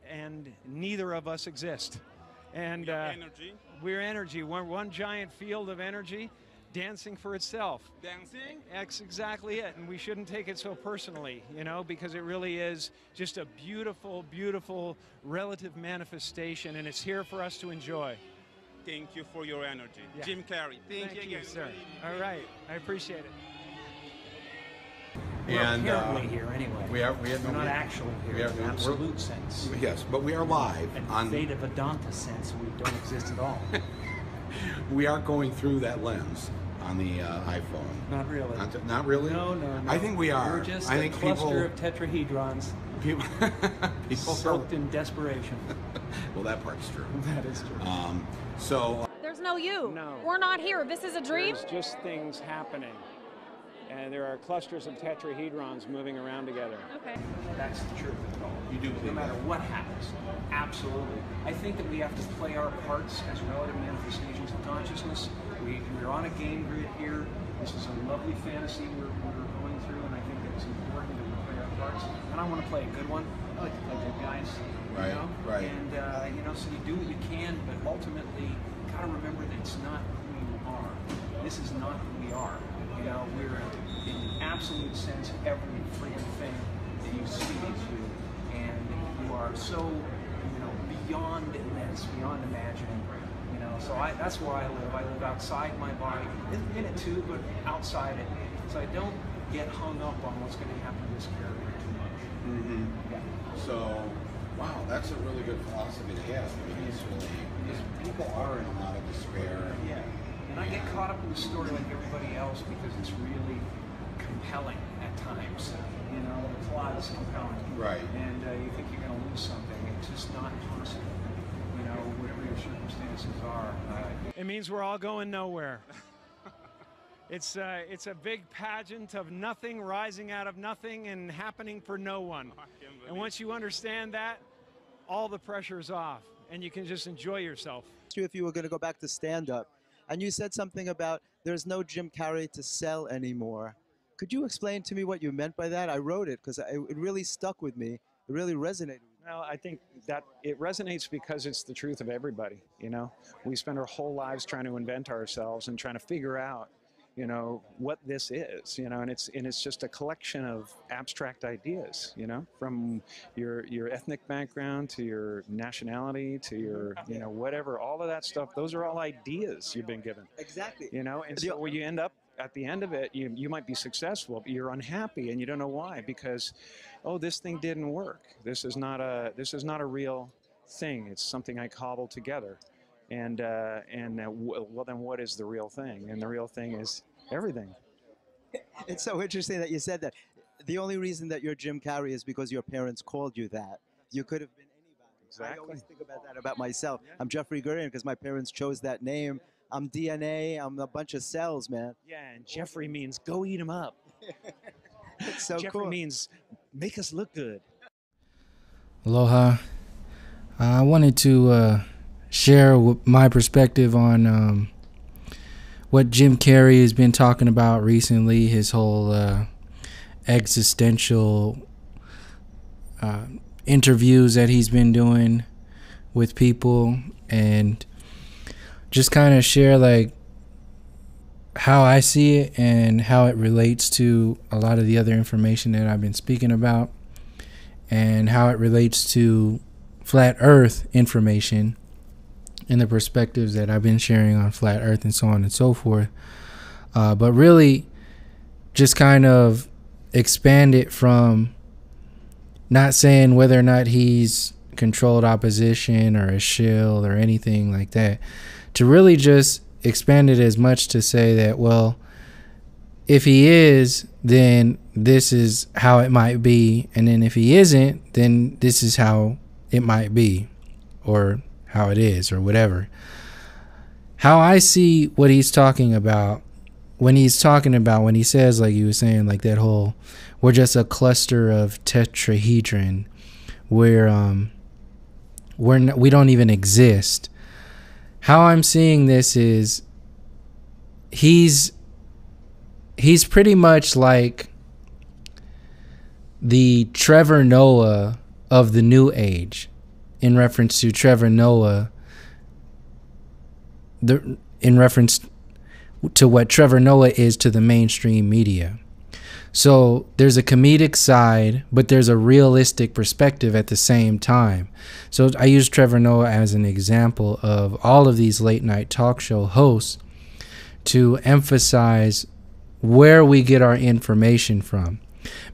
and neither of us exist. And energy. We're energy. We're one giant field of energy dancing for itself. Dancing? That's exactly it. And we shouldn't take it so personally, you know, because it really is just a beautiful, beautiful relative manifestation, and it's here for us to enjoy. Thank you for your energy. Yeah. Jim Carrey. Thank you again, sir. All right. I appreciate it. And we're apparently here anyway. We're not actually here in an absolute sense. Yes, but we are live. In on Theta Vedanta sense, we don't exist at all. We are going through that lens on the iPhone. Not really. Not really? No, no, no. I think we are. We're just I think a cluster of tetrahedrons people soaked in desperation. Well, that part's true. That is true. There's no you. No. We're not here. This is a dream. There's just things happening. And there are clusters of tetrahedrons moving around together. Okay. That's the truth of it all. You do No matter what happens. Absolutely. I think that we have to play our parts as relative manifestations of consciousness. We're on a game grid here. This is a lovely fantasy we're going through, and I think that it's important that we play our parts. And I want to play a good one. I like to play good guys. Right, you know? right. And, you know, so you do what you can, but ultimately, you got to remember that it's not who you are. This is not who we are. You know, we're in the absolute sense every freaking thing that you see is you, and you are so, you know, beyond this, beyond imagining. You know, so that's where I live. I live outside my body, in it too, but outside it. So I don't get hung up on what's going to happen to this character too much. Mm-hmm. Yeah. So, wow, that's a really good philosophy to have. I mean, it's really, because people are in a lot of despair. Yeah. And I get caught up in the story like everybody else because it's really compelling at times. You know, the plot is compelling. Right. And you think you're going to lose something. It's just not possible. You know, whatever your circumstances are. It means we're all going nowhere. It's a big pageant of nothing rising out of nothing and happening for no one. And once you understand that, all the pressure's off and you can just enjoy yourself. If you were going to go back to stand-up, and you said something about there's no Jim Carrey to sell anymore. Could you explain to me what you meant by that? I wrote it because it really stuck with me. It really resonated with me. Well, I think that it resonates because it's the truth of everybody, you know? We spend our whole lives trying to invent ourselves and trying to figure out, you know, what this is, you know, and it's just a collection of abstract ideas, you know, from your ethnic background to your nationality to your, you know, whatever, all of that stuff, those are all ideas you've been given. Exactly. You know, and so where you end up at the end of it, you might be successful, but you're unhappy and you don't know why, because, oh, this thing didn't work. This is not a real thing. It's something I cobbled together. And well, then what is the real thing? And the real thing is everything. It's so interesting that you said that. The only reason that you're Jim Carrey is because your parents called you that. You could have been anybody. Exactly. I always think about that about myself. Yeah. I'm Jeffrey Gurian because my parents chose that name. I'm DNA. I'm a bunch of cells, man. Yeah, and Jeffrey means go eat them up. It's so Jeffrey cool. means make us look good. Aloha. I wanted to share my perspective on what Jim Carrey has been talking about recently, his whole existential interviews that he's been doing with people, and just kind of share like how I see it and how it relates to a lot of the other information that I've been speaking about, and how it relates to flat earth information and the perspectives that I've been sharing on flat earth and so on and so forth. But really just kind of expand it from not saying whether or not he's controlled opposition or a shill or anything like that, to really just expand it as much to say that, well, if he is, then this is how it might be. And then if he isn't, then this is how it might be, or how it is, or whatever. How I see what he's talking about when he says, like he was saying, like that whole, we're just a cluster of tetrahedron where we don't even exist. How I'm seeing this is he's pretty much like the Trevor Noah of the New Age, in reference to Trevor Noah, in reference to what Trevor Noah is to the mainstream media. So there's a comedic side, but there's a realistic perspective at the same time. So I use Trevor Noah as an example of all of these late night talk show hosts to emphasize where we get our information from.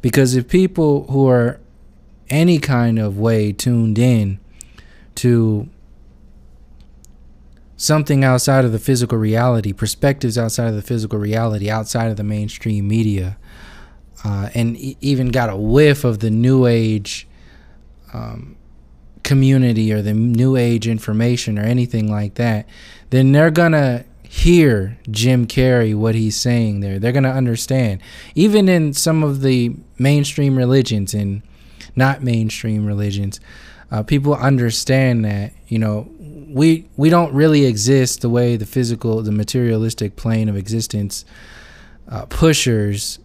Because if people who are any kind of way tuned in to something outside of the physical reality, perspectives outside of the physical reality, outside of the mainstream media, and even got a whiff of the New Age community or the New Age information or anything like that, then they're gonna hear Jim Carrey, what he's saying there. They're gonna understand. Even in some of the mainstream religions and not mainstream religions, people understand that, you know, we don't really exist the way the physical, the materialistic plane of existence pushers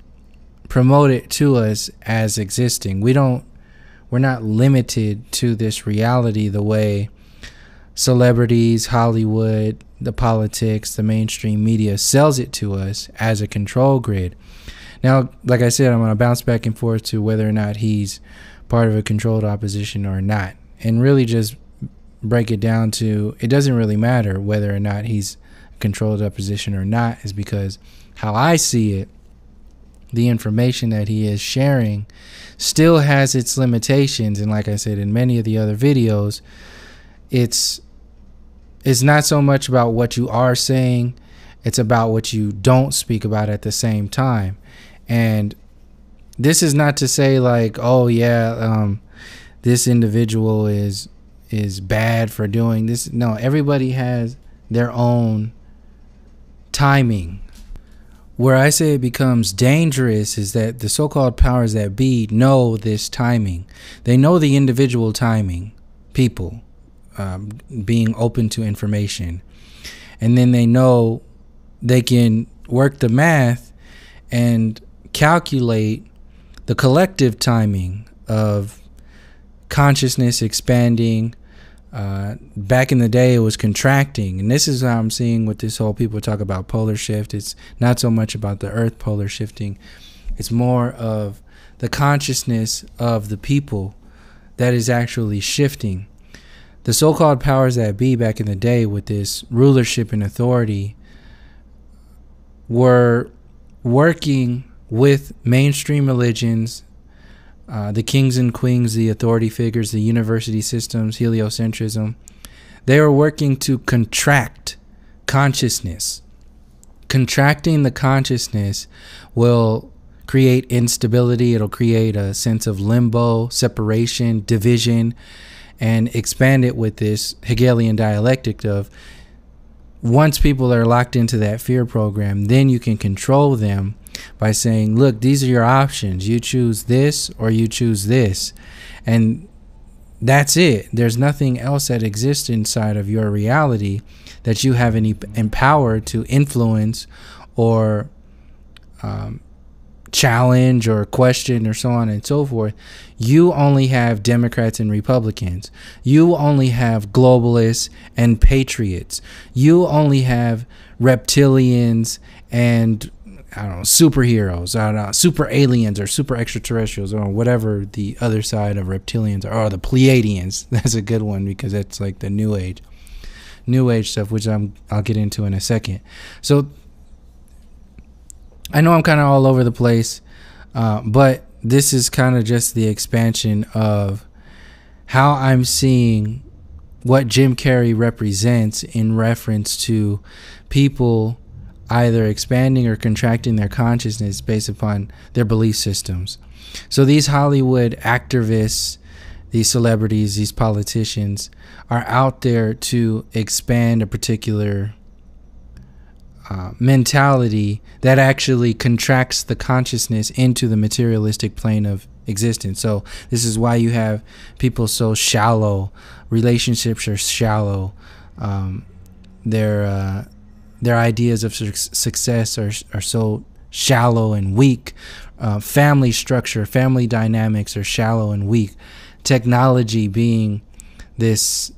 promote it to us as existing. We're not limited to this reality the way celebrities, Hollywood, the politics, the mainstream media sells it to us as a control grid. Now, like I said, I'm going to bounce back and forth to whether or not he's part of a controlled opposition or not, and really just break it down to, it doesn't really matter whether or not he's a controlled opposition or not, is because how I see it, the information that he is sharing still has its limitations. And like I said in many of the other videos, it's not so much about what you are saying, it's about what you don't speak about at the same time. And this is not to say like, oh yeah, this individual is bad for doing this. No, everybody has their own timing. Where I say it becomes dangerous is that the so-called powers that be know this timing. They know the individual timing, people being open to information. And then they know they can work the math and calculate the collective timing of consciousness expanding. Back in the day it was contracting, and this is how I'm seeing with this whole, people talk about polar shift. It's not so much about the earth polar shifting, it's more of the consciousness of the people that is actually shifting. The so-called powers that be back in the day with this rulership and authority were working with mainstream religions, the kings and queens, the authority figures, the university systems, heliocentrism. They were working to contract consciousness. Contracting the consciousness will create instability. It'll create a sense of limbo, separation, division, and expand it with this Hegelian dialectic of, once people are locked into that fear program, then you can control them by saying, look, these are your options. You choose this or you choose this. And that's it. There's nothing else that exists inside of your reality that you have any empower to influence or challenge or question or so on and so forth. You only have Democrats and Republicans. You only have globalists and patriots. You only have reptilians and, I don't know, superheroes, I don't know, super aliens or super extraterrestrials or whatever the other side of reptilians are, or the Pleiadians. That's a good one because that's like the New Age stuff, which I'll get into in a second. So I know I'm kind of all over the place, but this is kind of just the expansion of how I'm seeing what Jim Carrey represents in reference to people either expanding or contracting their consciousness based upon their belief systems. So these Hollywood activists, these celebrities, these politicians are out there to expand a particular mentality that actually contracts the consciousness into the materialistic plane of existence. So this is why you have people so shallow, relationships are shallow, their ideas of success are so shallow and weak, family structure, family dynamics are shallow and weak. technology being this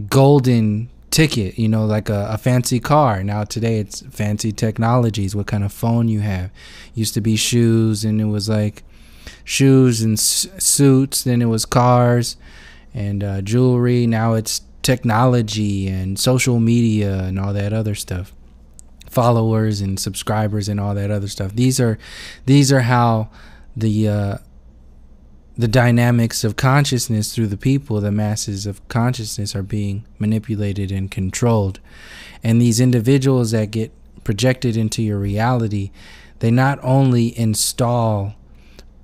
golden ticket, you know, like a fancy car. Now today it's fancy technologies, what kind of phone you have. Used to be shoes, and it was like shoes and suits, then it was cars and jewelry. Now it's technology and social media and all that other stuff, followers and subscribers and all that other stuff. These are how the dynamics of consciousness through the people, the masses of consciousness, are being manipulated and controlled. And these individuals that get projected into your reality, they not only install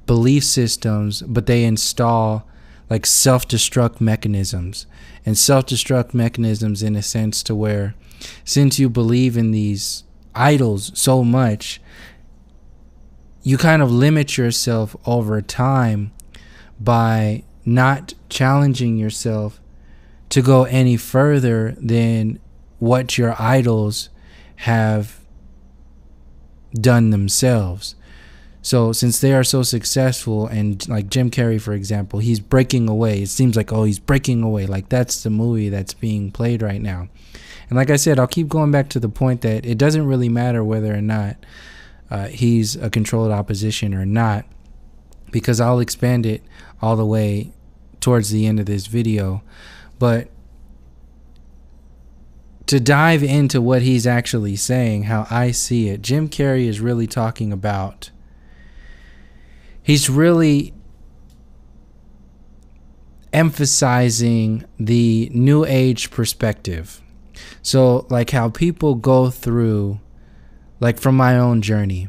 belief systems, but they install like self-destruct mechanisms. And self-destruct mechanisms in a sense to where, since you believe in these idols so much, you kind of limit yourself over time by not challenging yourself to go any further than what your idols have done themselves. So since they are so successful, and like Jim Carrey, for example, he's breaking away. It seems like, oh, he's breaking away. Like that's the movie that's being played right now. And like I said, I'll keep going back to the point that it doesn't really matter whether or not he's a controlled opposition or not, because I'll expand it all the way towards the end of this video. But to dive into what he's actually saying, how I see it, Jim Carrey is really talking about, he's really emphasizing the new age perspective. So like how people go through, like from my own journey,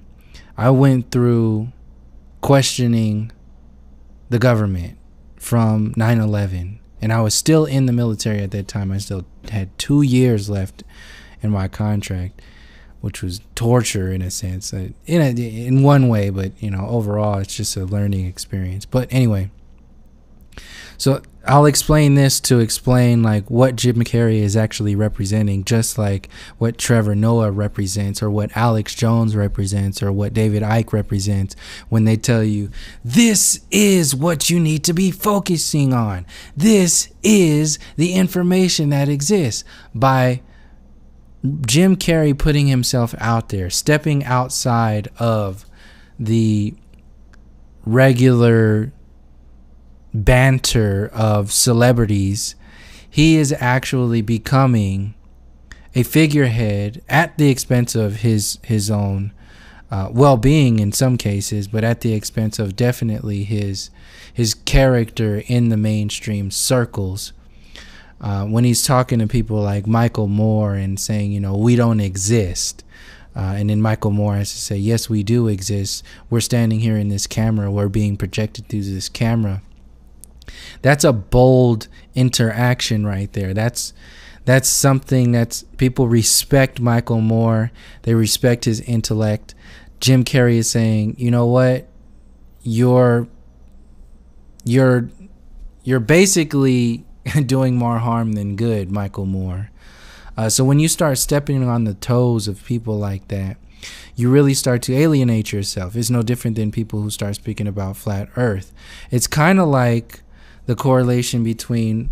I went through questioning the government from 9/11, and I was still in the military at that time. I still had 2 years left in my contract, which was torture in a sense, in one way, but you know, overall it's just a learning experience. But anyway, so I'll explain this to explain like what Jim Carrey is actually representing, just like what Trevor Noah represents, or what Alex Jones represents, or what David Icke represents, when they tell you this is what you need to be focusing on. This is the information that exists. By Jim Carrey putting himself out there, stepping outside of the regular banter of celebrities, he is actually becoming a figurehead at the expense of his own well-being in some cases, but at the expense of definitely his character in the mainstream circles. When he's talking to people like Michael Moore and saying, you know, we don't exist. And then Michael Moore has to say, yes, we do exist. We're standing here in this camera. We're being projected through this camera. That's a bold interaction right there. That's something that's, people respect Michael Moore. They respect his intellect. Jim Carrey is saying, you know what? You're basically doing more harm than good, Michael Moore. So when you start stepping on the toes of people like that, you really start to alienate yourself. It's no different than people who start speaking about flat earth. It's kind of like the correlation between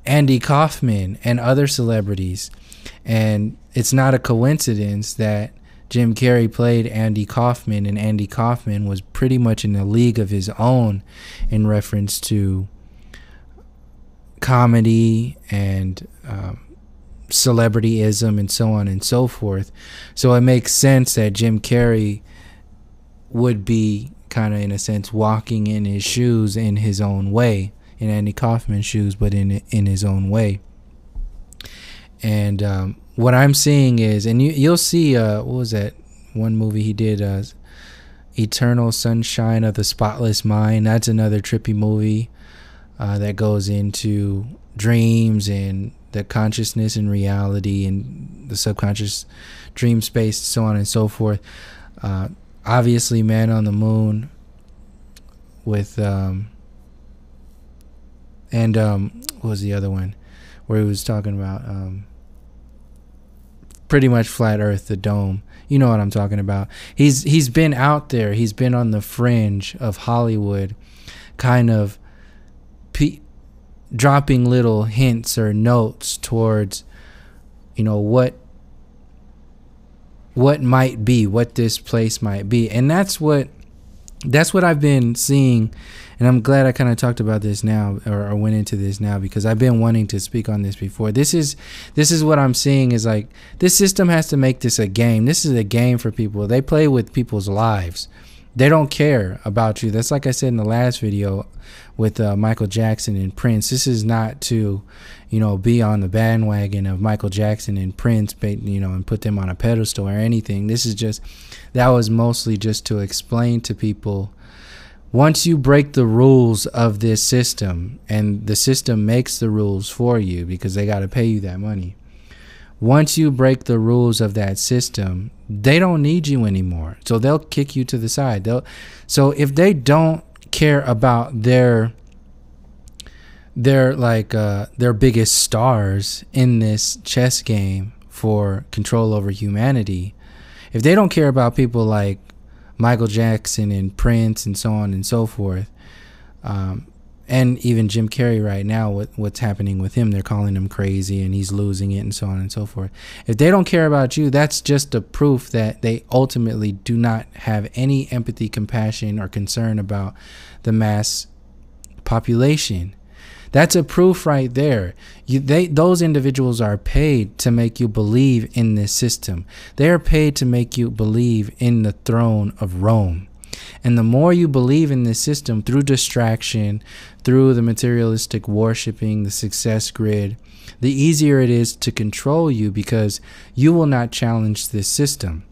Andy Kaufman and other celebrities. And it's not a coincidence that Jim Carrey played Andy Kaufman, and Andy Kaufman was pretty much in a league of his own in reference to comedy and celebrityism and so on and so forth. So it makes sense that Jim Carrey would be kind of, in a sense, walking in his shoes in his own way, in Andy Kaufman's shoes, but in his own way. And what I'm seeing is, and you'll see, what was that one movie he did, Eternal Sunshine of the Spotless Mind? That's another trippy movie that goes into dreams and the consciousness and reality and the subconscious dream space, so on and so forth. Obviously, Man on the Moon with what was the other one where he was talking about pretty much flat Earth, the dome. You know what I'm talking about. He's been out there. He's been on the fringe of Hollywood, kind of dropping little hints or notes towards, you know, what might be, what this place might be. And that's what I've been seeing. And I'm glad I kind of talked about this now, or went into this now, because I've been wanting to speak on this before. This is what I'm seeing is like, this system has to make this a game. This is a game for people. They play with people's lives. They don't care about you. That's like I said in the last video with Michael Jackson and Prince. This is not to, you know, be on the bandwagon of Michael Jackson and Prince, you know, and put them on a pedestal or anything. This is just, that was mostly just to explain to people, once you break the rules of this system, and the system makes the rules for you because they got to pay you that money. Once you break the rules of that system, they don't need you anymore. So they'll kick you to the side. So if they don't care about their biggest stars in this chess game for control over humanity, if they don't care about people like Michael Jackson and Prince and so on and so forth, and even Jim Carrey right now, what's happening with him, they're calling him crazy and he's losing it and so on and so forth. If they don't care about you, that's just a proof that they ultimately do not have any empathy, compassion, or concern about the mass population. That's a proof right there. Those individuals are paid to make you believe in this system. They are paid to make you believe in the throne of Rome. And the more you believe in this system through distraction, through the materialistic worshiping, the success grid, the easier it is to control you, because you will not challenge this system.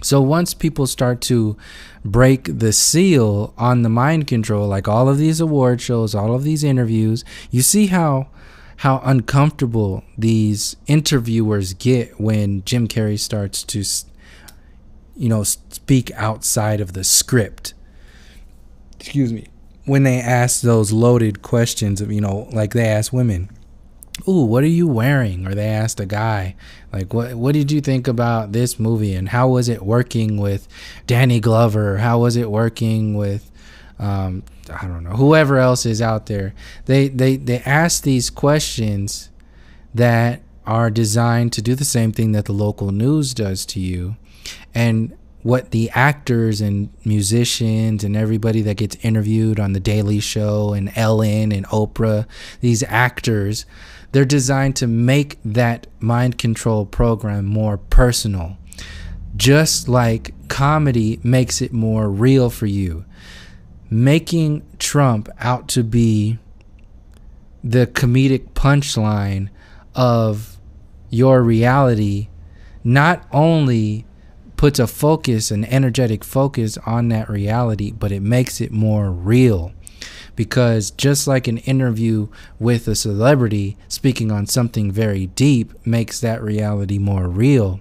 So once people start to break the seal on the mind control, like all of these award shows, all of these interviews, you see how uncomfortable these interviewers get when Jim Carrey starts to, you know, speak outside of the script. Excuse me. When they ask those loaded questions of, you know, like they ask women, "Ooh, what are you wearing?" Or they asked a guy, like, what did you think about this movie? And how was it working with Danny Glover? How was it working with, I don't know, whoever else is out there? They ask these questions that are designed to do the same thing that the local news does to you. And what the actors and musicians and everybody that gets interviewed on The Daily Show and Ellen and Oprah, these actors, they're designed to make that mind control program more personal. Just like comedy makes it more real for you. Making Trump out to be the comedic punchline of your reality not only puts a focus, an energetic focus on that reality, but it makes it more real. Because just like an interview with a celebrity speaking on something very deep makes that reality more real,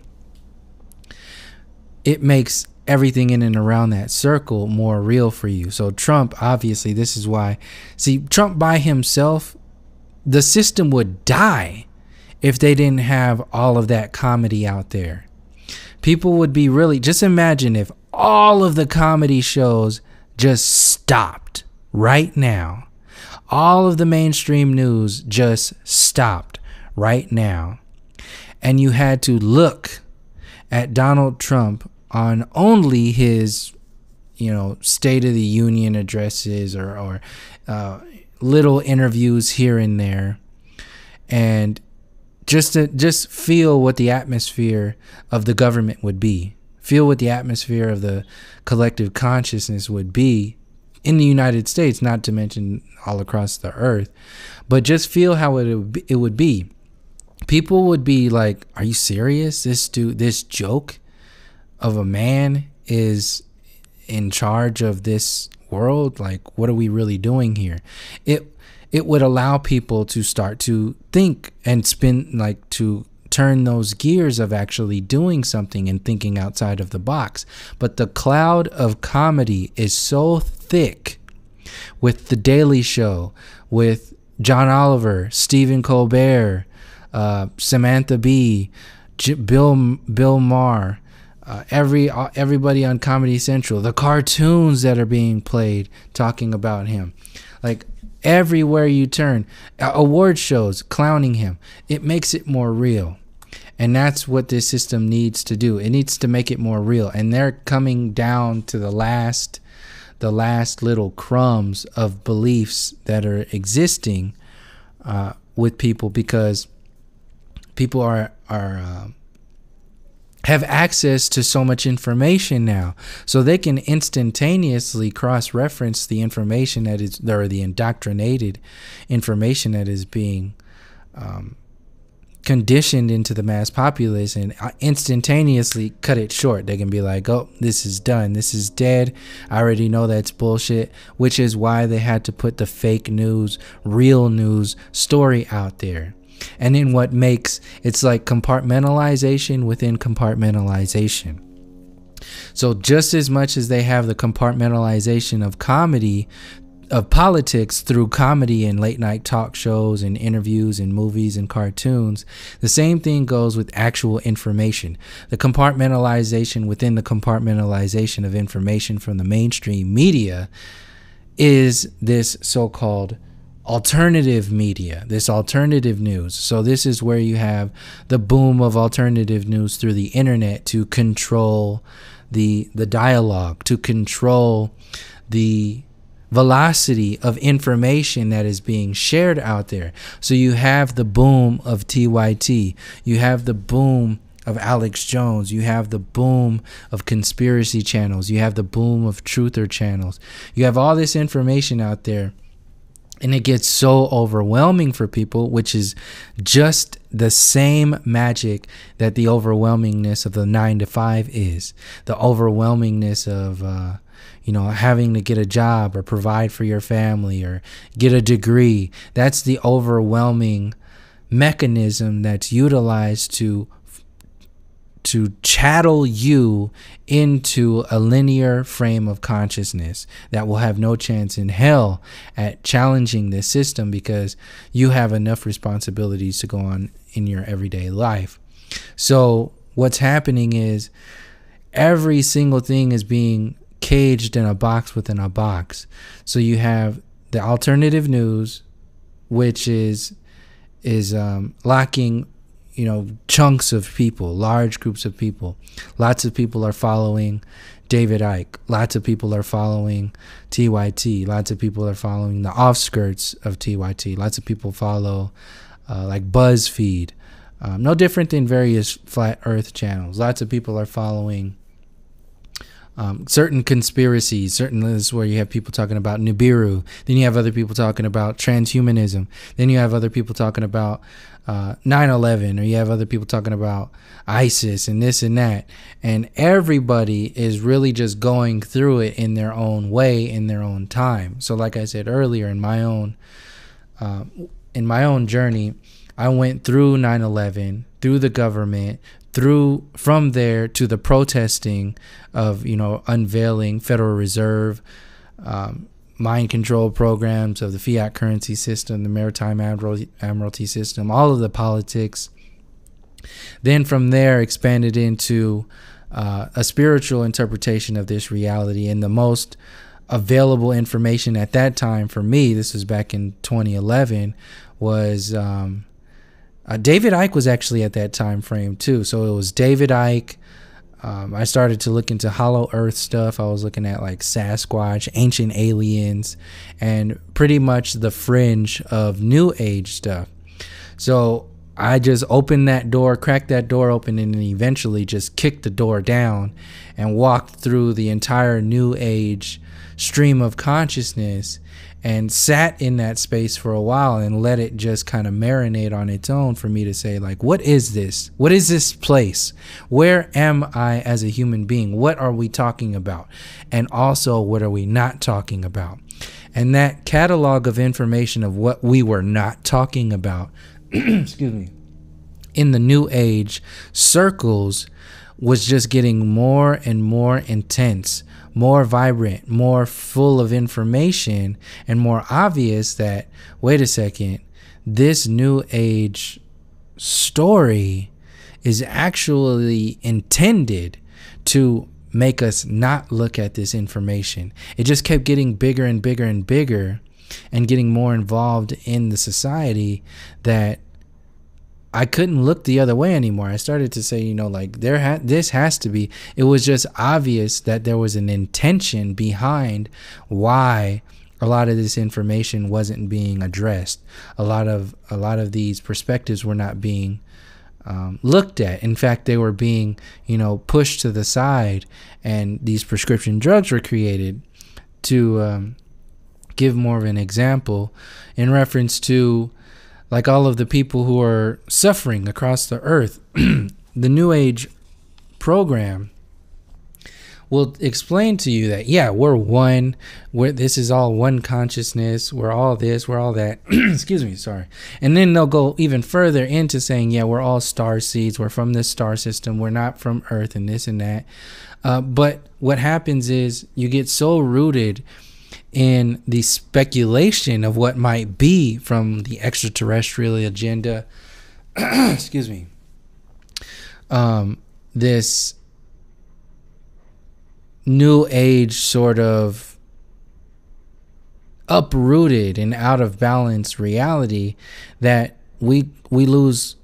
it makes everything in and around that circle more real for you. So Trump, obviously, this is why, see, Trump by himself, the system would die if they didn't have all of that comedy out there. People would be really, just imagine if all of the comedy shows just stopped right now. All of the mainstream news just stopped right now. And you had to look at Donald Trump on only his, you know, State of the Union addresses or little interviews here and there, and just feel what the atmosphere of the government would be. Feel what the atmosphere of the collective consciousness would be in the United States, not to mention all across the earth. But just feel how it would be. People would be like, are you serious? This joke of a man is in charge of this world? Like, what are we really doing here? It would allow people to start to think and spin, like to turn those gears of actually doing something and thinking outside of the box. But the cloud of comedy is so thick with The Daily Show, with John Oliver, Stephen Colbert, Samantha Bee, Bill Maher, everybody on Comedy Central, the cartoons that are being played talking about him, like everywhere you turn, award shows clowning him. It makes it more real. And that's what this system needs to do. It needs to make it more real. And they're coming down to the last little crumbs of beliefs that are existing with people, because people have access to so much information now, so they can instantaneously cross-reference the information that is, or the indoctrinated information that is being conditioned into the mass populace, and instantaneously cut it short. They can be like, oh, this is done, this is dead, I already know that's bullshit, which is why they had to put the fake news, real news story out there. And then what makes, it's like compartmentalization within compartmentalization. So just as much as they have the compartmentalization of comedy, of politics through comedy and late night talk shows and interviews and movies and cartoons, the same thing goes with actual information. The compartmentalization within the compartmentalization of information from the mainstream media is this so-called alternative media, this alternative news. So this is where you have the boom of alternative news through the internet to control the dialogue, to control the velocity of information that is being shared out there. So you have the boom of TYT, you have the boom of Alex Jones, you have the boom of conspiracy channels, you have the boom of truther channels. You have all this information out there, and it gets so overwhelming for people, which is just the same magic that the overwhelmingness of the 9-to-5 is. The overwhelmingness of, having to get a job or provide for your family or get a degree. That's the overwhelming mechanism that's utilized to chattel you into a linear frame of consciousness that will have no chance in hell at challenging this system, because you have enough responsibilities to go on in your everyday life. So what's happening is every single thing is being caged in a box within a box. So you have the alternative news, which is locking chunks of people, large groups of people. Lots of people are following David Icke. Lots of people are following TYT. Lots of people are following the offskirts of TYT. Lots of people follow like BuzzFeed. No different than various flat earth channels. Lots of people are following certain conspiracies. This is where you have people talking about Nibiru. Then you have other people talking about transhumanism. Then you have other people talking about 9/11, or you have other people talking about ISIS and this and that. And everybody is really just going through it in their own way, in their own time. So like I said earlier, in my own journey, I went through 9/11, through the government, from there to the protesting of, unveiling Federal Reserve, mind control programs of the fiat currency system, the maritime admiralty system, all of the politics. Then from there expanded into a spiritual interpretation of this reality. And the most available information at that time for me, this was back in 2011, was David Icke was actually at that time frame too. So it was David Icke. I started to look into Hollow Earth stuff. I was looking at like Sasquatch, ancient aliens, and pretty much the fringe of New Age stuff. So I just opened that door, cracked that door open, and then eventually just kicked the door down and walked through the entire New Age stream of consciousness and sat in that space for a while and let it just kind of marinate on its own for me to say, like, what is this? What is this place? Where am I as a human being? What are we talking about? And also, what are we not talking about? And that catalog of information of what we were not talking about, excuse me, in the New Age circles was just getting more and more intense, more vibrant, more full of information, and more obvious that, wait a second, this New Age story is actually intended to make us not look at this information. It just kept getting bigger and bigger and bigger and getting more involved in the society that I couldn't look the other way anymore. I started to say, you know, like this has to be, it was just obvious that there was an intention behind why a lot of this information wasn't being addressed. A lot of these perspectives were not being looked at. In fact, they were being, you know, pushed to the side, and these prescription drugs were created to give more of an example in reference to like all of the people who are suffering across the earth. The New Age program will explain to you that, yeah, we're one, this is all one consciousness, we're all this, we're all that. Excuse me, sorry. And then they'll go even further into saying, yeah, we're all star seeds, we're from this star system, we're not from Earth, and this and that. But what happens is you get so rooted in the speculation of what might be from the extraterrestrial agenda, excuse me, this New Age sort of uprooted and out of balance reality, that we lose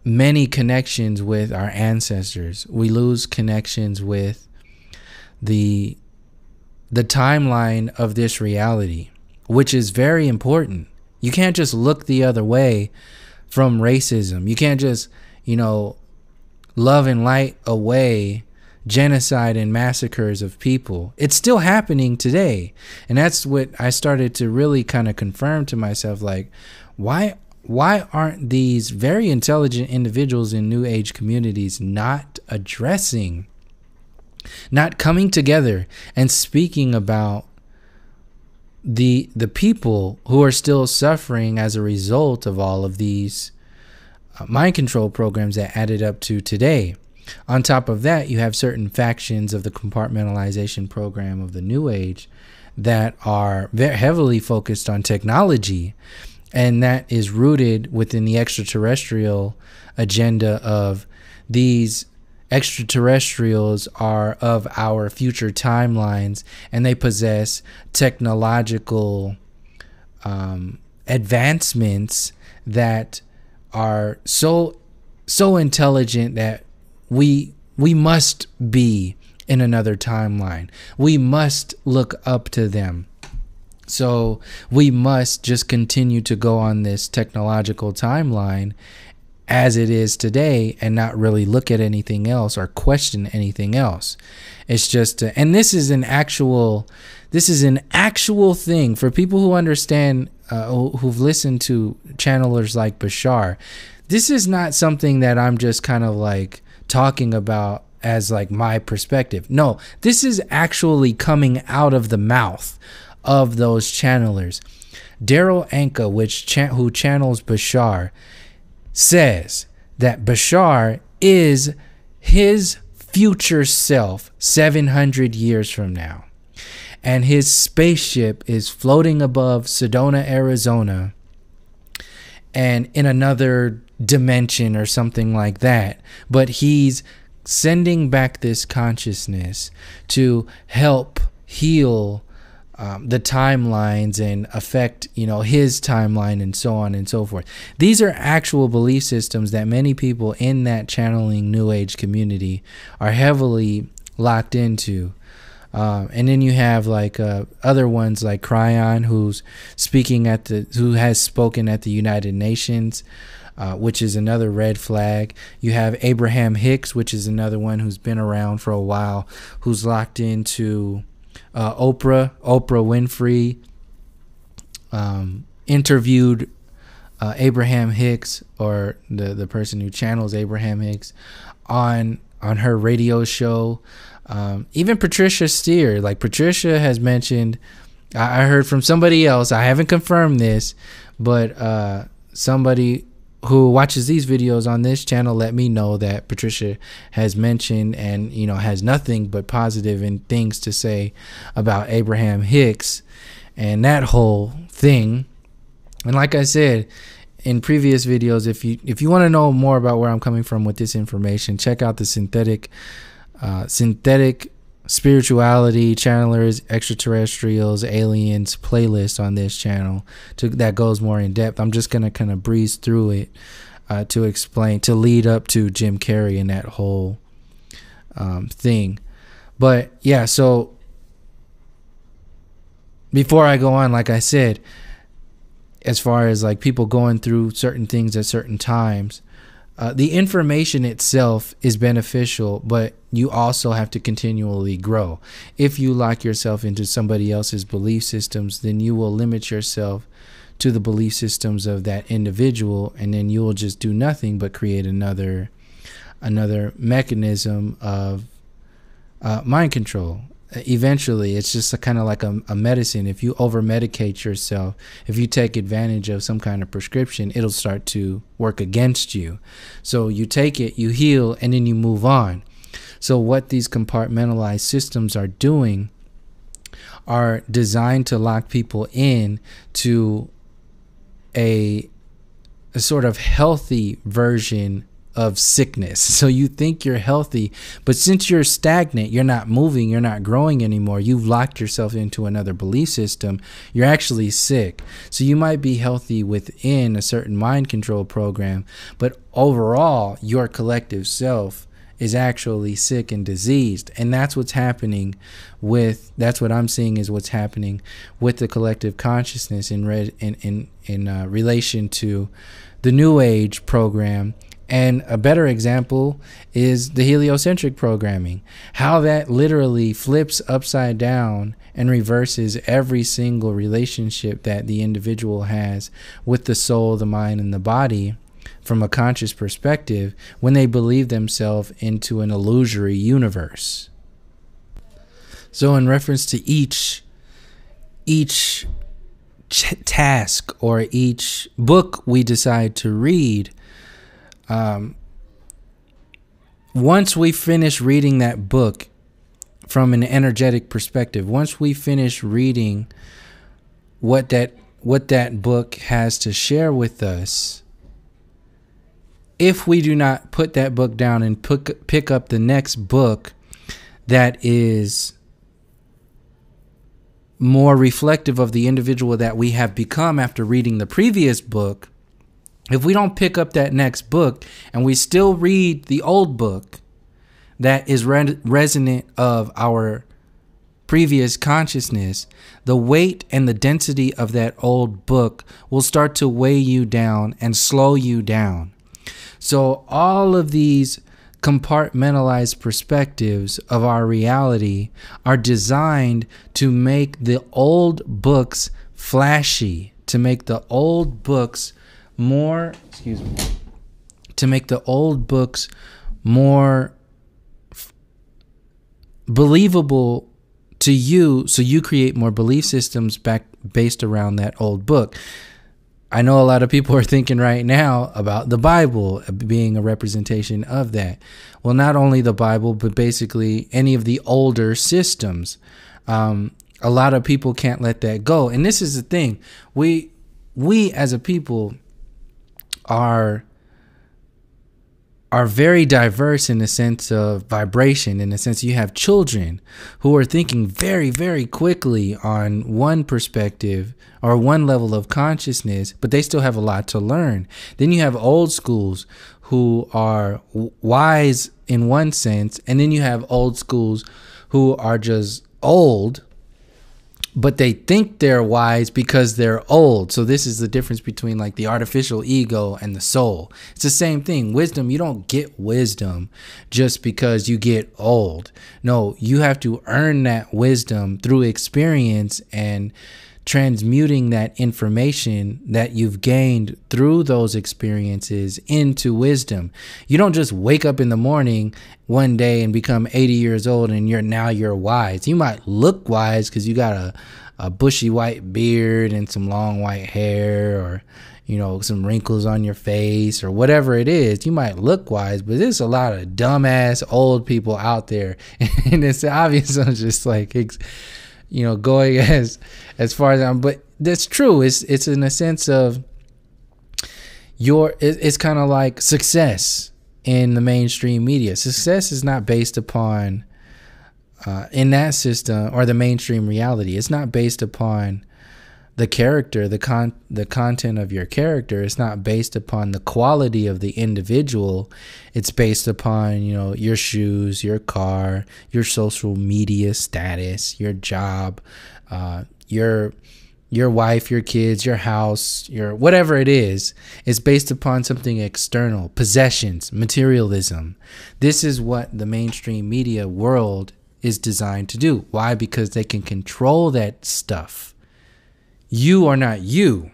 many connections with our ancestors. We lose connections with the timeline of this reality, which is very important. You can't just look the other way from racism. You can't just, you know, love and light away genocide and massacres of people. It's still happening today. And that's what I started to really kind of confirm to myself, like, why aren't these very intelligent individuals in New Age communities not addressing, not coming together and speaking about the people who are still suffering as a result of all of these mind control programs that added up to today? On top of that, you have certain factions of the compartmentalization program of the New Age that are very heavily focused on technology, and that is rooted within the extraterrestrial agenda of these extraterrestrials are of our future timelines, and they possess technological advancements that are so intelligent that we must be in another timeline. We must look up to them. So we must just continue to go on this technological timeline as it is today and not really look at anything else or question anything else. It's just and this is an actual thing for people who understand, who've listened to channelers like Bashar. This is not something that I'm just kind of like talking about as like my perspective. No, this is actually coming out of the mouth of those channelers. Daryl Anka, who channels Bashar, says that Bashar is his future self 700 years from now, and his spaceship is floating above Sedona, Arizona, and in another dimension or something like that. But he's sending back this consciousness to help heal the timelines and affect, you know, his timeline and so on and so forth. These are actual belief systems that many people in that channeling New Age community are heavily locked into. And then you have like other ones like Cryon, who has spoken at the United Nations, which is another red flag. You have Abraham Hicks, which is another one who's been around for a while, who's locked into Oprah Winfrey interviewed Abraham Hicks, or the person who channels Abraham Hicks, on her radio show. Even Patricia Steer, like Patricia has mentioned, I heard from somebody else, I haven't confirmed this, but somebody who watches these videos on this channel let me know that Patricia has mentioned and, you know, has nothing but positive and things to say about Abraham Hicks and that whole thing. And like I said, in previous videos, if you want to know more about where I'm coming from with this information, check out the synthetic spirituality, channelers, extraterrestrials, aliens playlist on this channel that goes more in depth. I'm just going to kind of breeze through it to explain, to lead up to Jim Carrey and that whole thing. But yeah, so before I go on, like I said, as far as like people going through certain things at certain times, the information itself is beneficial, but you also have to continually grow. If you lock yourself into somebody else's belief systems, then you will limit yourself to the belief systems of that individual, and then you will just do nothing but create another mechanism of mind control. Eventually, it's just kind of like a medicine. If you over medicate yourself, if you take advantage of some kind of prescription, it'll start to work against you. So you take it, you heal, and then you move on. So what these compartmentalized systems are doing are designed to lock people in to a sort of healthy version of sickness. So you think you're healthy, but since you're stagnant, you're not moving, you're not growing anymore, you've locked yourself into another belief system, you're actually sick. So you might be healthy within a certain mind control program, but overall your collective self is actually sick and diseased. And that's what's happening with, that's what I'm seeing is what's happening with the collective consciousness in relation to the New Age program. And a better example is the heliocentric programming, how that literally flips upside down and reverses every single relationship that the individual has with the soul, the mind, and the body from a conscious perspective when they believe themselves into an illusory universe. So in reference to each task or each book we decide to read, once we finish reading that book from an energetic perspective, once we finish reading what that book has to share with us, if we do not put that book down and pick up the next book that is more reflective of the individual that we have become after reading the previous book, if we don't pick up that next book and we still read the old book that is resonant of our previous consciousness, the weight and the density of that old book will start to weigh you down and slow you down. So all of these compartmentalized perspectives of our reality are designed to make the old books flashy, to make the old books more, to make the old books more believable to you, so you create more belief systems based around that old book. I know a lot of people are thinking right now about the Bible being a representation of that. Well, not only the Bible, but basically any of the older systems. A lot of people can't let that go. And this is the thing. We as a people are very diverse in the sense of vibration, in the sense you have children who are thinking very, very quickly on one perspective or one level of consciousness, but they still have a lot to learn. Then you have old schools who are wise in one sense, and then you have old schools who are just old, but they think they're wise because they're old. So this is the difference between like the artificial ego and the soul. It's the same thing. Wisdom, you don't get wisdom just because you get old. No, you have to earn that wisdom through experience and transmuting that information that you've gained through those experiences into wisdom. You don't just wake up in the morning one day and become 80 years old and you're wise. You might look wise because you got a bushy white beard and some long white hair, or some wrinkles on your face, or whatever it is. You might look wise, but there's a lot of dumbass old people out there, and it's obvious. I'm just like, going as far as but that's true. It's in a sense of it's kind of like success in the mainstream media. Success is not based upon in that system, or the mainstream reality. It's not based upon the character, the content of your character. It's not based upon the quality of the individual. It's based upon, you know, your shoes, your car, your social media status, your job, your wife, your kids, your house, your whatever it is. It's based upon something external, possessions, materialism. This is what the mainstream media world is designed to do. Why? Because they can control that stuff. You are not you.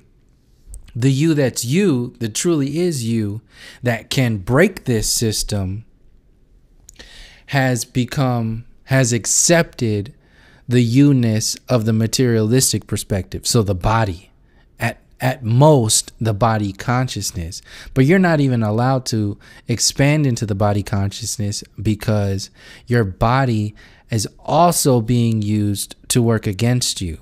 The you that's you, that truly is you, that can break this system, has accepted the you-ness of the materialistic perspective. So the body, at most, the body consciousness. But you're not even allowed to expand into the body consciousness, because your body is also being used to work against you,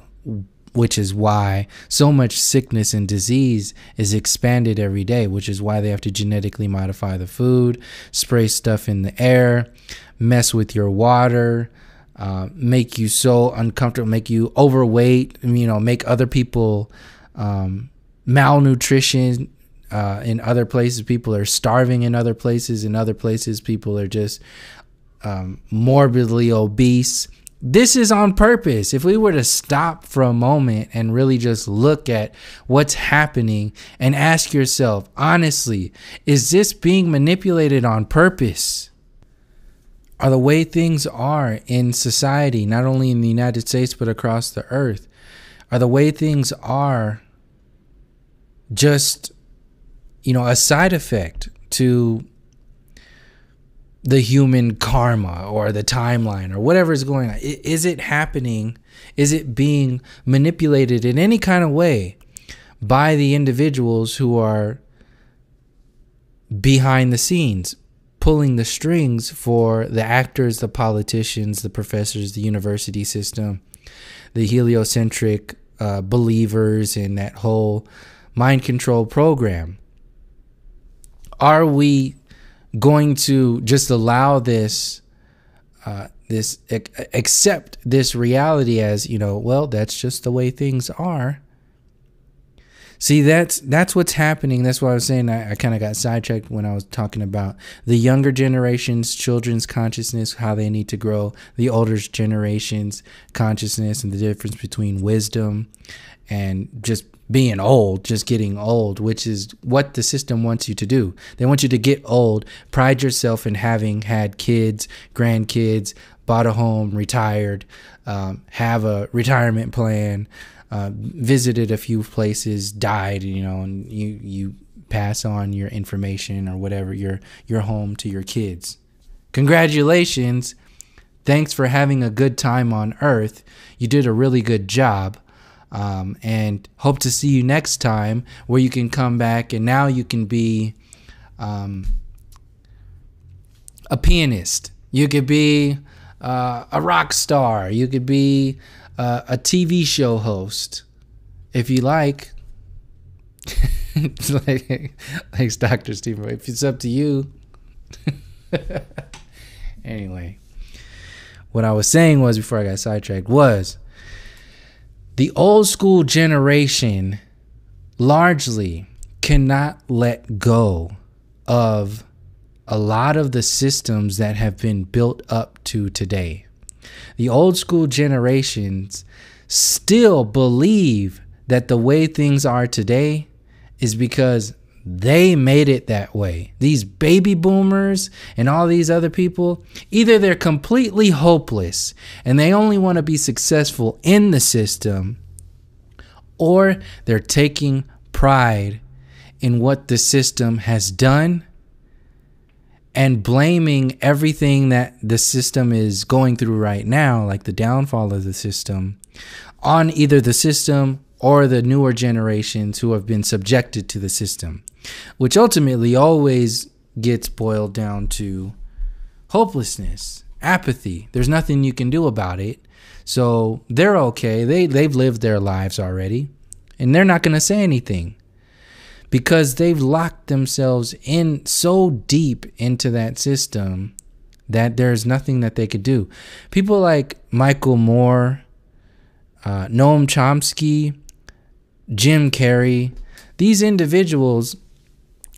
which is why so much sickness and disease is expanded every day, which is why they have to genetically modify the food, spray stuff in the air, mess with your water, make you so uncomfortable, make you overweight, you know, make other people malnutrition. In other places, people are starving. In other places, people are just morbidly obese. This is on purpose. If we were to stop for a moment and really just look at what's happening and ask yourself, honestly, is this being manipulated on purpose? Are the way things are in society, not only in the United States, but across the earth, are the way things are just, you know, a side effect to the human karma or the timeline or whatever is going on? Is it happening? Is it being manipulated in any kind of way by the individuals who are behind the scenes, pulling the strings for the actors, the politicians, the professors, the university system, the heliocentric believers in that whole mind control program? Are we going to just allow this, accept this reality as, you know, well, that's just the way things are? See, that's what's happening. That's why I was saying I kind of got sidetracked when I was talking about the younger generation's children's consciousness, how they need to grow, the older generation's consciousness, and the difference between wisdom and just being old, just getting old, which is what the system wants you to do. They want you to get old, pride yourself in having had kids, grandkids, bought a home, retired, have a retirement plan, visited a few places, died, you know, and you pass on your information or whatever, your home to your kids. Congratulations. Thanks for having a good time on Earth. You did a really good job. And hope to see you next time, where you can come back and now you can be a pianist. You could be a rock star. You could be a TV show host, if you like. It's like Dr. Stephen. If it's up to you. Anyway, what I was saying was, before I got sidetracked, was the old school generation largely cannot let go of a lot of the systems that have been built up to today. The old school generations still believe that the way things are today is because they made it that way. These baby boomers and all these other people, either they're completely hopeless and they only want to be successful in the system, or they're taking pride in what the system has done and blaming everything that the system is going through right now, like the downfall of the system, on either the system or the newer generations who have been subjected to the system, which ultimately always gets boiled down to hopelessness, apathy. There's nothing you can do about it. So they're okay. They've lived their lives already, and they're not going to say anything, because they've locked themselves in so deep into that system that there's nothing that they could do. People like Michael Moore, Noam Chomsky, Jim Carrey, these individuals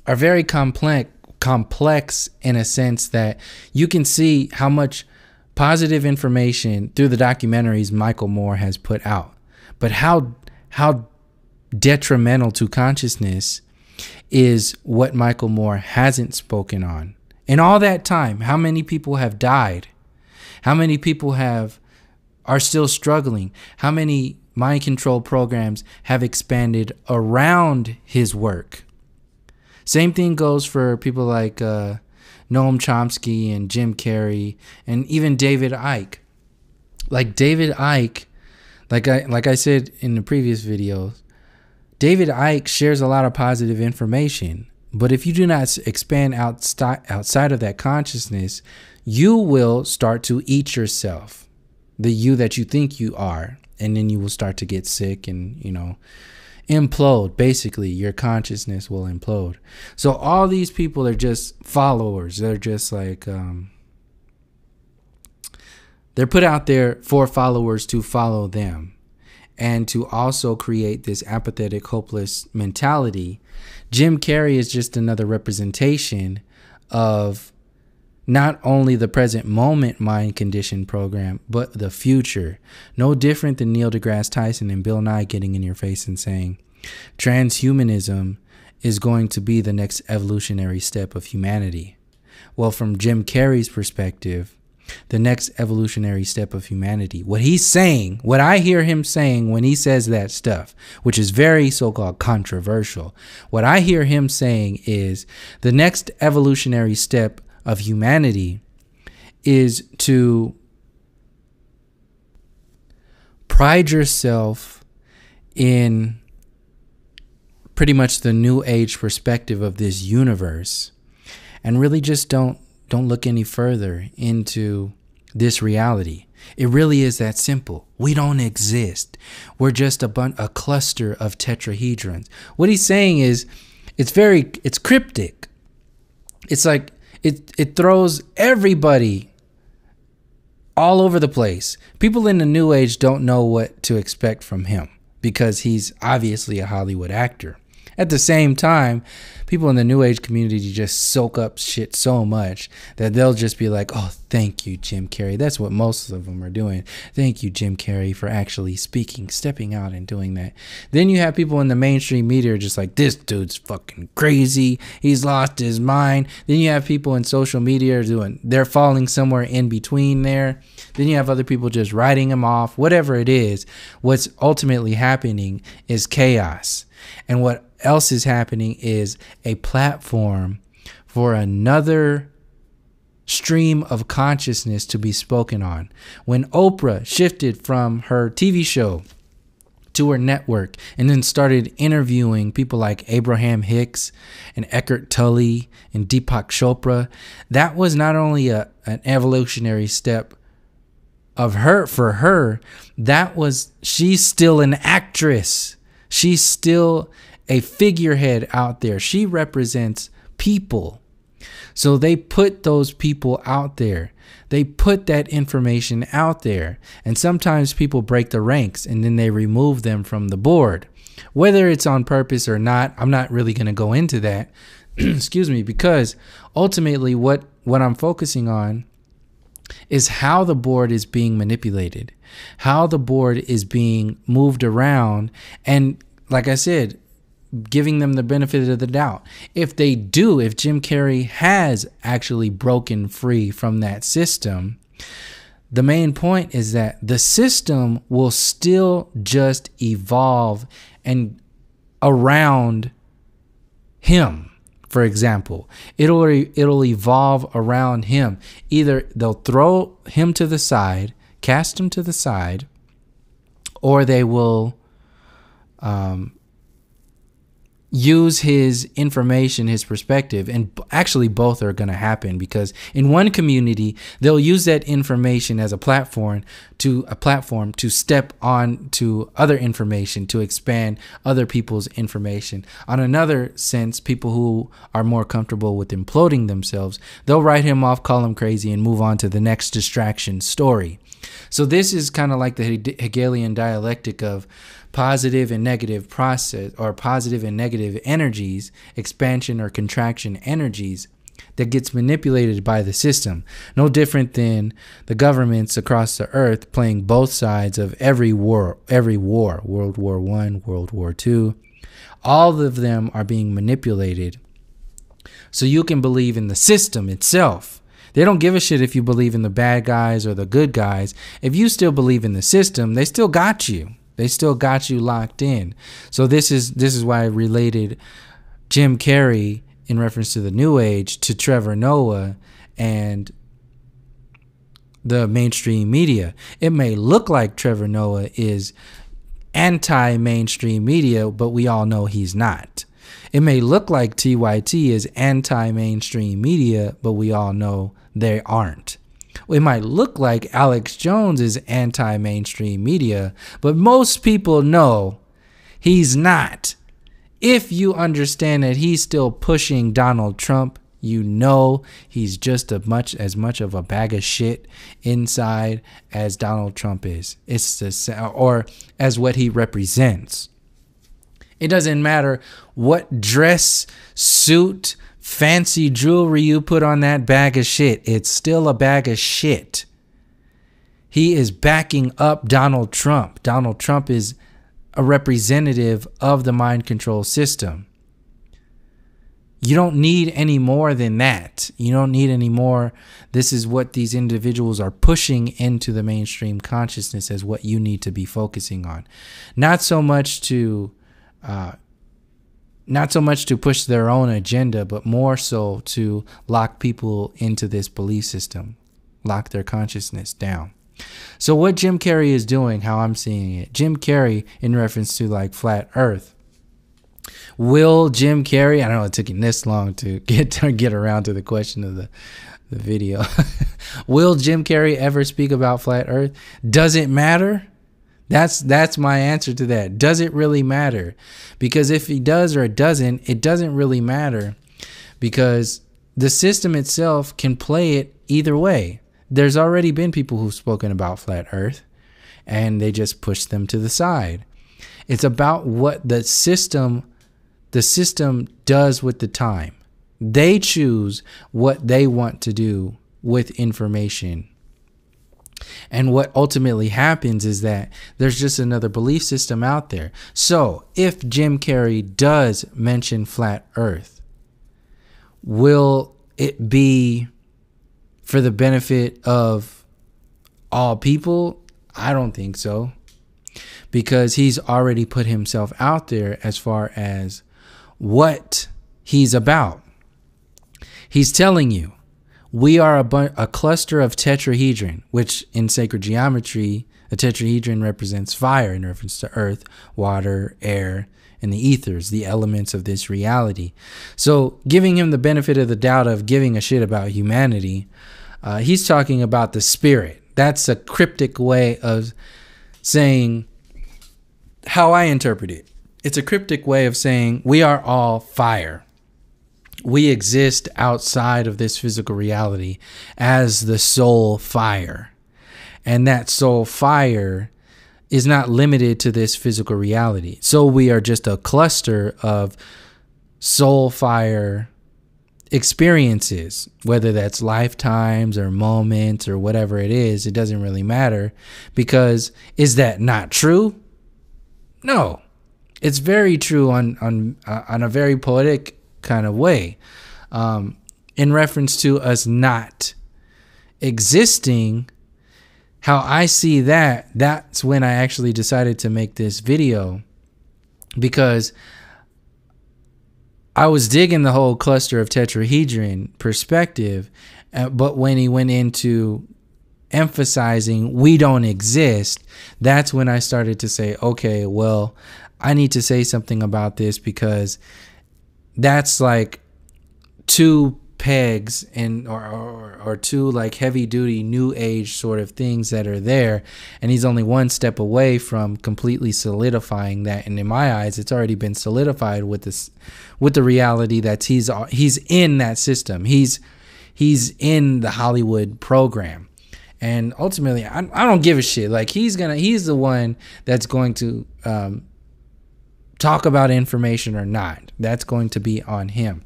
are very complex in a sense that you can see how much positive information through the documentaries Michael Moore has put out, but how detrimental to consciousness is what Michael Moore hasn't spoken on. In all that time, how many people have died? How many people are still struggling? How many mind control programs have expanded around his work? Same thing goes for people like Noam Chomsky and Jim Carrey and even David Icke. Like David Icke, like I said in the previous videos, David Icke shares a lot of positive information. But if you do not expand outside of that consciousness, you will start to eat yourself, the you that you think you are. And then you will start to get sick and, implode. Basically, your consciousness will implode. So all these people are just followers. They're just like, they're put out there for followers to follow them. And to also create this apathetic, hopeless mentality. Jim Carrey is just another representation of not only the present moment mind condition program, but the future. No different than Neil deGrasse Tyson and Bill Nye getting in your face and saying, transhumanism is going to be the next evolutionary step of humanity. Well, from Jim Carrey's perspective, the next evolutionary step of humanity, what he's saying, what I hear him saying when he says that stuff, which is very so-called controversial, what I hear him saying is the next evolutionary step of humanity is to pride yourself in pretty much the new age perspective of this universe and really just don't look any further into this reality. It really is that simple. We don't exist. We're just a cluster of tetrahedrons. What he's saying is it's cryptic. It's like it throws everybody all over the place. People in the new age don't know what to expect from him because he's obviously a Hollywood actor. At the same time, people in the new age community just soak up shit so much that they'll just be like, oh, thank you, Jim Carrey. That's what most of them are doing. Thank you, Jim Carrey, for actually stepping out and doing that. Then you have people in the mainstream media just like, this dude's fucking crazy. He's lost his mind. Then you have people in social media they're falling somewhere in between there. Then you have other people just writing him off. Whatever it is, what's ultimately happening is chaos. And what else is happening is a platform for another stream of consciousness to be spoken on. When Oprah shifted from her TV show to her network and then started interviewing people like Abraham Hicks and Eckhart Tolle and Deepak Chopra, that was not only an evolutionary step of for her, she's still an actress. She's still a figurehead out there. She represents people. So they put those people out there. They put that information out there. And sometimes people break the ranks and then they remove them from the board. Whether it's on purpose or not, I'm not really going to go into that. Excuse me, because ultimately what I'm focusing on is how the board is being manipulated, how the board is being moved around, and like I said, giving them the benefit of the doubt. If Jim Carrey has actually broken free from that system, the main point is that the system will still just evolve and around him. For example, it'll evolve around him. Either they'll throw him to the side, cast him to the side, or they will use his information, his perspective, and actually both are going to happen, because in one community they'll use that information as a platform to step on to other information, to expand other people's information. On another sense, people who are more comfortable with imploding themselves, they'll write him off, call him crazy, and move on to the next distraction story. So this is kind of like the Hegelian dialectic of positive and negative process, or positive and negative energies, expansion or contraction energies, that gets manipulated by the system. No different than the governments across the earth playing both sides of every war, World War I, World War II. All of them are being manipulated so you can believe in the system itself. They don't give a shit if you believe in the bad guys or the good guys. If you still believe in the system, they still got you. They still got you locked in. So this is why I related Jim Carrey in reference to the New Age to Trevor Noah and the mainstream media. It may look like Trevor Noah is anti-mainstream media, but we all know he's not. It may look like TYT is anti-mainstream media, but we all know they aren't. It might look like Alex Jones is anti-mainstream media, but most people know he's not. If you understand that he's still pushing Donald Trump, you know he's just as much of a bag of shit inside as Donald Trump is. It's the, or as what he represents. It doesn't matter what dress, suit, fancy jewelry you put on that bag of shit. It's still a bag of shit. He is backing up Donald Trump. Donald Trump is a representative of the mind control system. You don't need any more than that. You don't need any more. This is what these individuals are pushing into the mainstream consciousness as what you need to be focusing on. Not so much to push their own agenda, but more so to lock people into this belief system, lock their consciousness down. So what Jim Carrey is doing, how I'm seeing it, Jim Carrey in reference to like flat earth. Will Jim Carrey, I don't know it took him this long to get around to the question of the video. Will Jim Carrey ever speak about flat earth? Does it matter? That's my answer to that. Does it really matter? Because if he does or it doesn't really matter, because the system itself can play it either way. There's already been people who've spoken about flat earth and they just push them to the side. It's about what the system does with the time. They choose what they want to do with information. And what ultimately happens is that there's just another belief system out there. So if Jim Carrey does mention flat earth, will it be for the benefit of all people? I don't think so. Because he's already put himself out there as far as what he's about. He's telling you, we are a cluster of tetrahedron, which in sacred geometry, a tetrahedron represents fire in reference to earth, water, air, and the ethers, the elements of this reality. So giving him the benefit of the doubt of giving a shit about humanity, he's talking about the spirit. That's a cryptic way of saying how I interpret it. It's a cryptic way of saying we are all fire. We exist outside of this physical reality as the soul fire. And that soul fire is not limited to this physical reality. So we are just a cluster of soul fire experiences, whether that's lifetimes or moments or whatever it is. It doesn't really matter, because is that not true? No, it's very true on a very poetic kind of way, in reference to us not existing. How I see that, that's when I actually decided to make this video, because I was digging the whole cluster of tetrahedron perspective, but when he went into emphasizing we don't exist, that's when I started to say, okay, well, I need to say something about this, because that's like two pegs and or two like heavy duty new age sort of things that are there, and he's only one step away from completely solidifying that. And in my eyes, it's already been solidified with this, with the reality that he's in that system. He's in the Hollywood program, and ultimately I don't give a shit. Like he's the one that's going to talk about information or not. That's going to be on him.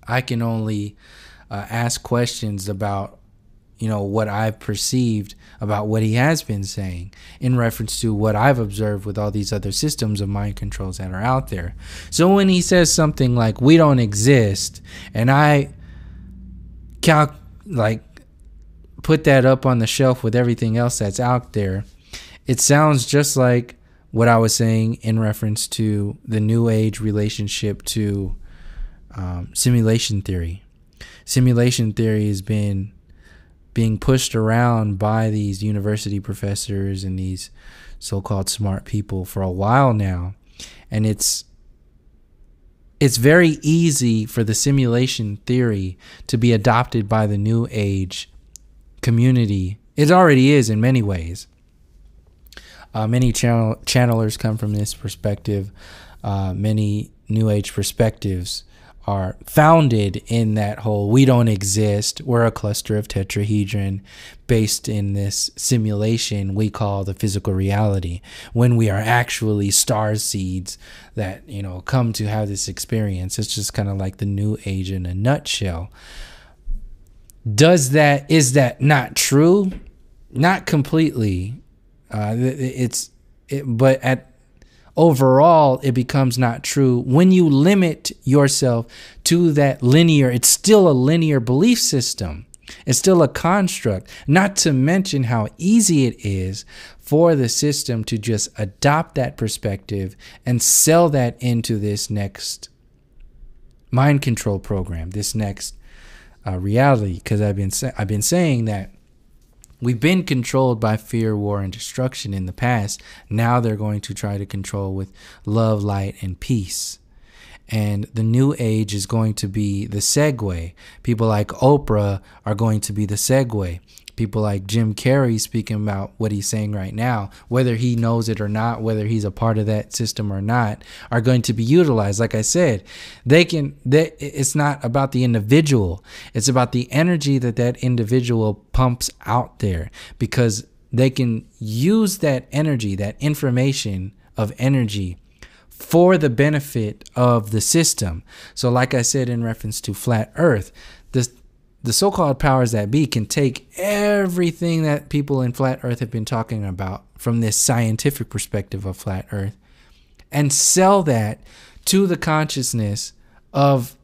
I can only ask questions about, what I've perceived about what he has been saying in reference to what I've observed with all these other systems of mind controls that are out there. So when he says something like we don't exist, and I put that up on the shelf with everything else that's out there, it sounds just like what I was saying in reference to the new age relationship to simulation theory. Simulation theory has been being pushed around by these university professors and these so-called smart people for a while now, and it's very easy for the simulation theory to be adopted by the new age community. It already is in many ways. Many channelers come from this perspective. Many new age perspectives are founded in that whole we don't exist, we're a cluster of tetrahedron based in this simulation we call the physical reality, when we are actually star seeds that come to have this experience. It's just kind of like the new age in a nutshell. Is that not true? Not completely. But overall, it becomes not true when you limit yourself to that linear. It's still a linear belief system. It's still a construct, not to mention how easy it is for the system to just adopt that perspective and sell that into this next mind control program, this next reality. Because I've been saying that we've been controlled by fear, war, and destruction in the past. Now they're going to try to control with love, light, and peace. And the new age is going to be the segue. People like Oprah are going to be the segue. People like Jim Carrey, speaking about what he's saying right now, whether he knows it or not, whether he's a part of that system or not, are going to be utilized. Like I said, it's not about the individual. It's about the energy that individual pumps out there, because they can use that energy, that information of energy, for the benefit of the system. So like I said in reference to flat earth, the so-called powers that be can take everything that people in flat earth have been talking about from this scientific perspective of flat earth and sell that to the consciousness of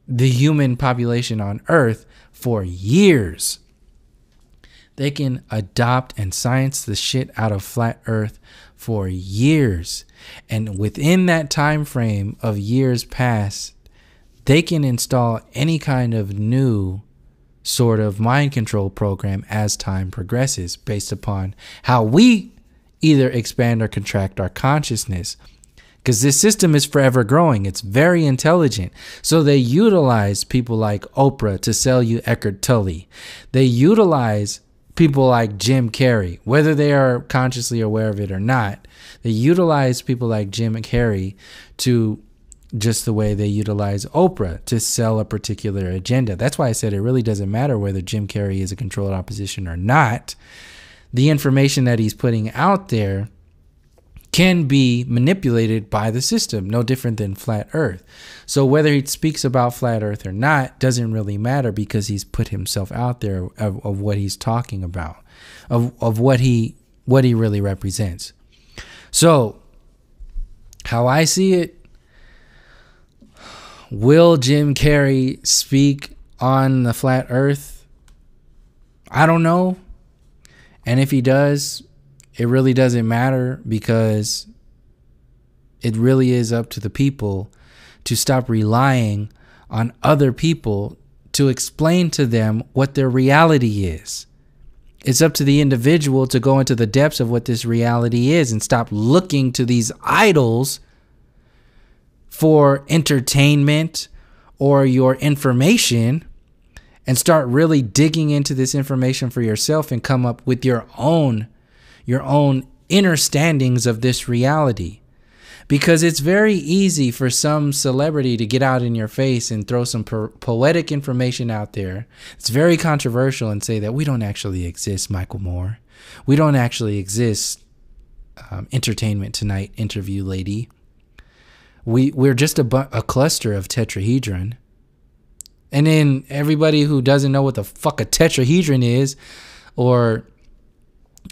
the human population on earth for years. They can adopt and science the shit out of flat earth for years. And within that time frame of years past, they can install any kind of new sort of mind control program as time progresses, based upon how we either expand or contract our consciousness. Because this system is forever growing. It's very intelligent. So they utilize people like Oprah to sell you Eckhart Tolle. They utilize people like Jim Carrey, whether they are consciously aware of it or not. They utilize people like Jim Carrey to, just the way they utilize Oprah to sell a particular agenda. That's why I said it really doesn't matter whether Jim Carrey is a controlled opposition or not. The information that he's putting out there can be manipulated by the system, no different than flat earth. So whether he speaks about flat earth or not doesn't really matter, because he's put himself out there of what he's talking about, of what he really represents. So how I see it, will Jim Carrey speak on the flat earth? I don't know. And if he does, it really doesn't matter, because it really is up to the people to stop relying on other people to explain to them what their reality is. It's up to the individual to go into the depths of what this reality is and stop looking to these idols for entertainment or your information, and start really digging into this information for yourself and come up with your own inner standings of this reality. Because it's very easy for some celebrity to get out in your face and throw some poetic information out there. It's very controversial and say that we don't actually exist, Michael Moore. We don't actually exist, Entertainment Tonight interview lady. We're just a cluster of tetrahedron. And then everybody who doesn't know what the fuck a tetrahedron is, or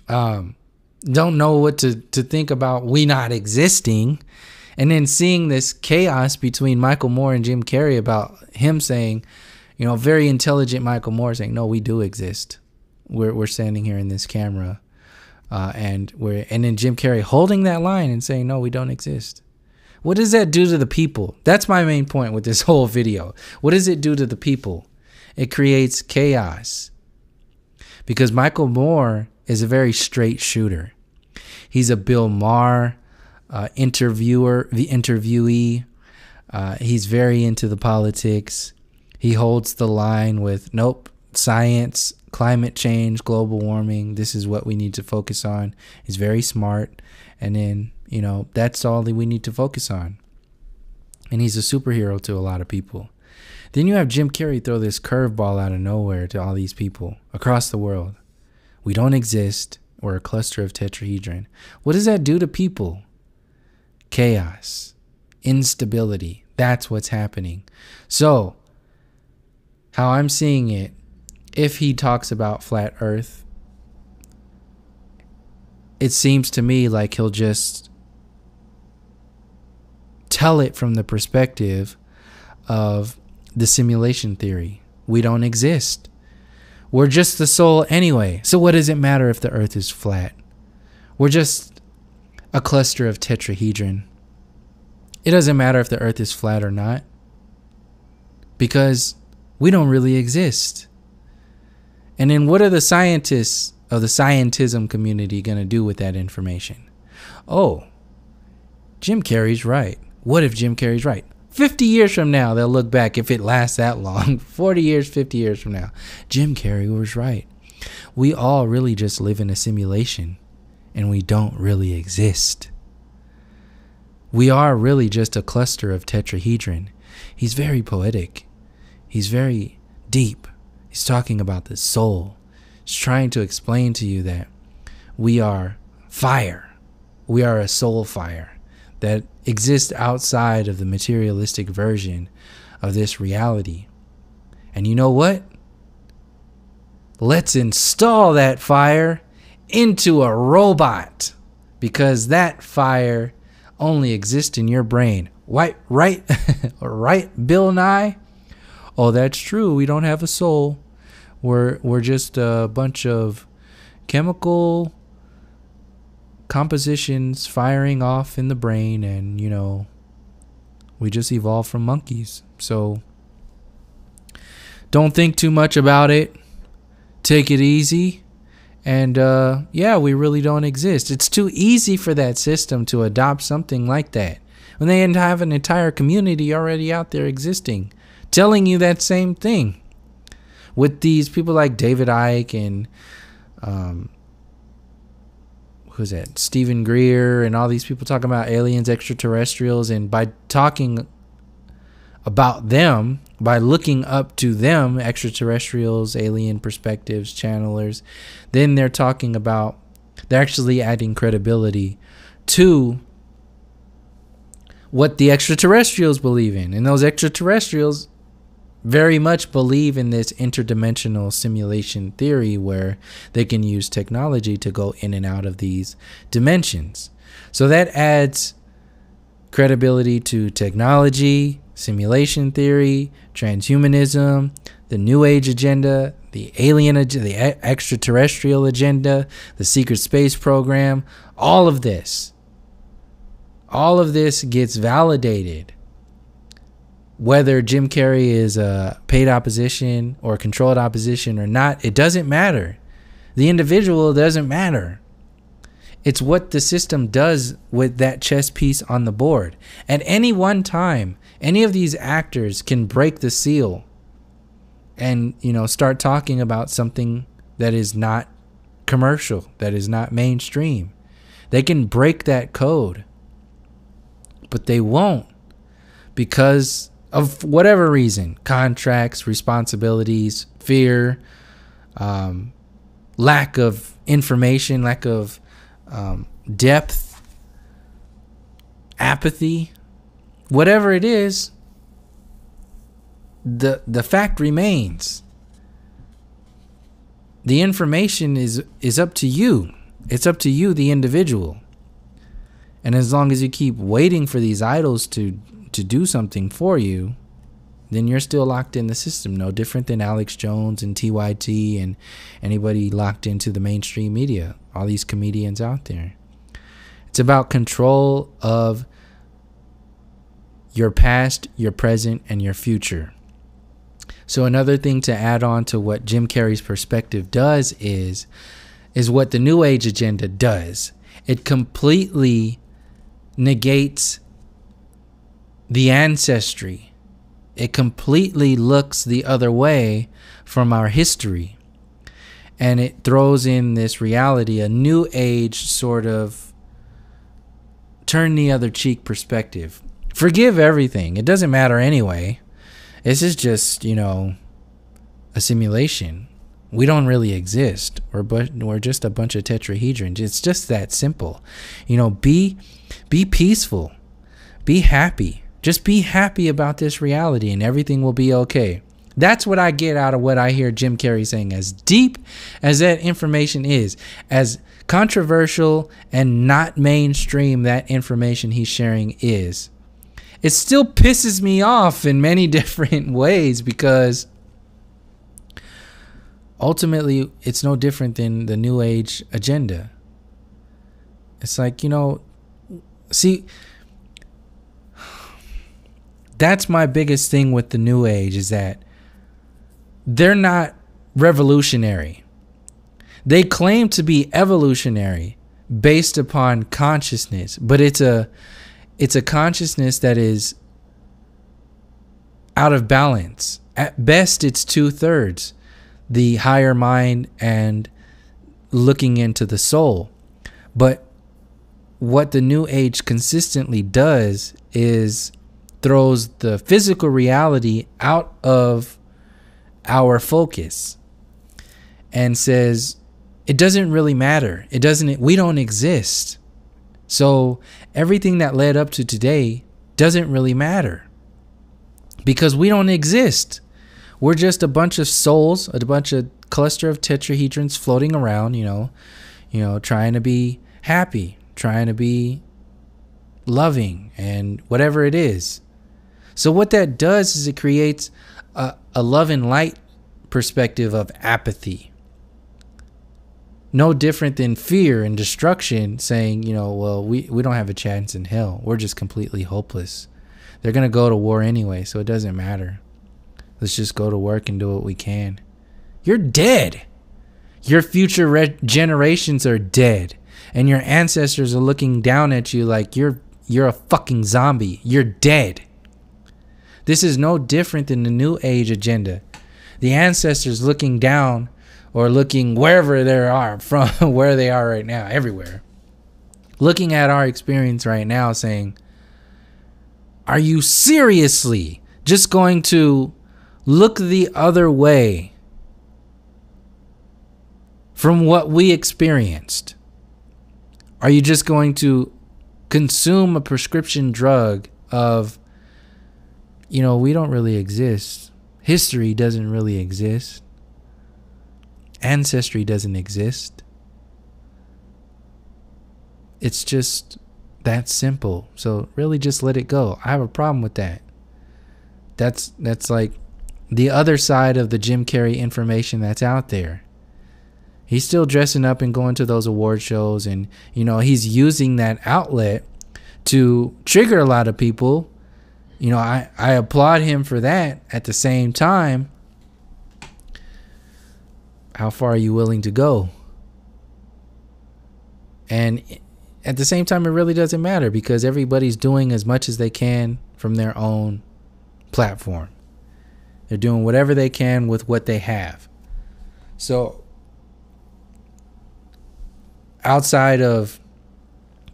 don't know what to think about we not existing, and then seeing this chaos between Michael Moore and Jim Carrey about him saying, you know, very intelligent Michael Moore saying, no, we do exist. We're standing here in this camera, and then Jim Carrey holding that line and saying, no, we don't exist. What does that do to the people? That's my main point with this whole video. What does it do to the people? It creates chaos, because Michael Moore is a very straight shooter. He's a Bill Maher interviewer, the interviewee. He's very into the politics. He holds the line with, nope, science, climate change, global warming, this is what we need to focus on. He's very smart. And then, you know, that's all that we need to focus on. And he's a superhero to a lot of people. Then you have Jim Carrey throw this curveball out of nowhere to all these people across the world. We don't exist. We're a cluster of tetrahedron. What does that do to people? Chaos, instability. That's what's happening. So, how I'm seeing it, if he talks about flat Earth, it seems to me like he'll just tell it from the perspective of the simulation theory. We don't exist. We're just the soul anyway. So what does it matter if the Earth is flat? We're just a cluster of tetrahedron. It doesn't matter if the Earth is flat or not, because we don't really exist. And then what are the scientists of the scientism community going to do with that information? Oh, Jim Carrey's right. What if Jim Carrey's right? 50 years from now, they'll look back, if it lasts that long, 40 years, 50 years from now, Jim Carrey was right. We all really just live in a simulation, and we don't really exist. We are really just a cluster of tetrahedron. He's very poetic. He's very deep. He's talking about the soul. He's trying to explain to you that we are fire. We are a soul fire that exists outside of the materialistic version of this reality. And you know what? Let's install that fire into a robot, because that fire only exists in your brain. Right, right, Bill Nye? Oh, that's true. We don't have a soul. We're just a bunch of chemical compositions firing off in the brain, and you know, we just evolved from monkeys. So don't think too much about it. Take it easy. And yeah, we really don't exist. It's too easy for that system to adopt something like that when they have an entire community already out there existing, telling you that same thing. With these people like David Icke and who's that? Stephen Greer and all these people talking about aliens, extraterrestrials, and by talking about them, by looking up to them, extraterrestrials, alien perspectives, channelers, then they're talking about, they're actually adding credibility to what the extraterrestrials believe in. And those extraterrestrials very much believe in this interdimensional simulation theory where they can use technology to go in and out of these dimensions. So that adds credibility to technology, simulation theory, transhumanism, the New Age agenda, the alien agenda, the extraterrestrial agenda, the secret space program. All of this gets validated. Whether Jim Carrey is a paid opposition or controlled opposition or not, it doesn't matter. The individual doesn't matter. It's what the system does with that chess piece on the board. At any one time, any of these actors can break the seal and, you know, start talking about something that is not commercial, that is not mainstream. They can break that code, but they won't, because of whatever reason: contracts, responsibilities, fear, lack of information, lack of depth, apathy, whatever it is. The fact remains. The information is up to you. It's up to you, the individual. And as long as you keep waiting for these idols to do something for you, then you're still locked in the system. No different than Alex Jones and TYT and anybody locked into the mainstream media. All these comedians out there. It's about control of your past, your present, and your future. So another thing to add on to what Jim Carrey's perspective does is what the New Age agenda does. It completely negates the ancestry. It completely looks the other way from our history. And it throws in this reality, a New Age sort of turn the other cheek perspective. Forgive everything. It doesn't matter anyway. This is just, you know, a simulation. We don't really exist. We're just a bunch of tetrahedrons. It's just that simple. You know, be peaceful. Be happy. Just be happy about this reality and everything will be okay. That's what I get out of what I hear Jim Carrey saying. As deep as that information is, as controversial and not mainstream that information he's sharing is, it still pisses me off in many different ways, because ultimately it's no different than the New Age agenda. It's like, you know, see, that's my biggest thing with the New Age, is that they're not revolutionary. They claim to be evolutionary based upon consciousness, but it's a consciousness that is out of balance. At best, it's 2/3 the higher mind and looking into the soul. But what the New Age consistently does is throws the physical reality out of our focus and says it doesn't really matter. We don't exist. So everything that led up to today doesn't really matter, because we don't exist. We're just a bunch of souls, a bunch of cluster of tetrahedrons floating around, you know, trying to be happy, trying to be loving, and whatever it is. So what that does is it creates a love and light perspective of apathy. No different than fear and destruction, saying, you know, well, we don't have a chance in hell. We're just completely hopeless. They're going to go to war anyway, so it doesn't matter. Let's just go to work and do what we can. You're dead. Your future generations are dead. And your ancestors are looking down at you like you're a fucking zombie. You're dead. This is no different than the New Age agenda. The ancestors looking down, or looking wherever they are from, where they are right now, everywhere, looking at our experience right now, saying, are you seriously just going to look the other way from what we experienced? Are you just going to consume a prescription drug of, you know, we don't really exist. History doesn't really exist. Ancestry doesn't exist. It's just that simple. So really just let it go. I have a problem with that. That's like the other side of the Jim Carrey information that's out there. He's still dressing up and going to those award shows, and, you know, he's using that outlet to trigger a lot of people. You know, I applaud him for that. At the same time, how far are you willing to go? And at the same time, it really doesn't matter because everybody's doing as much as they can from their own platform. They're doing whatever they can with what they have. So outside of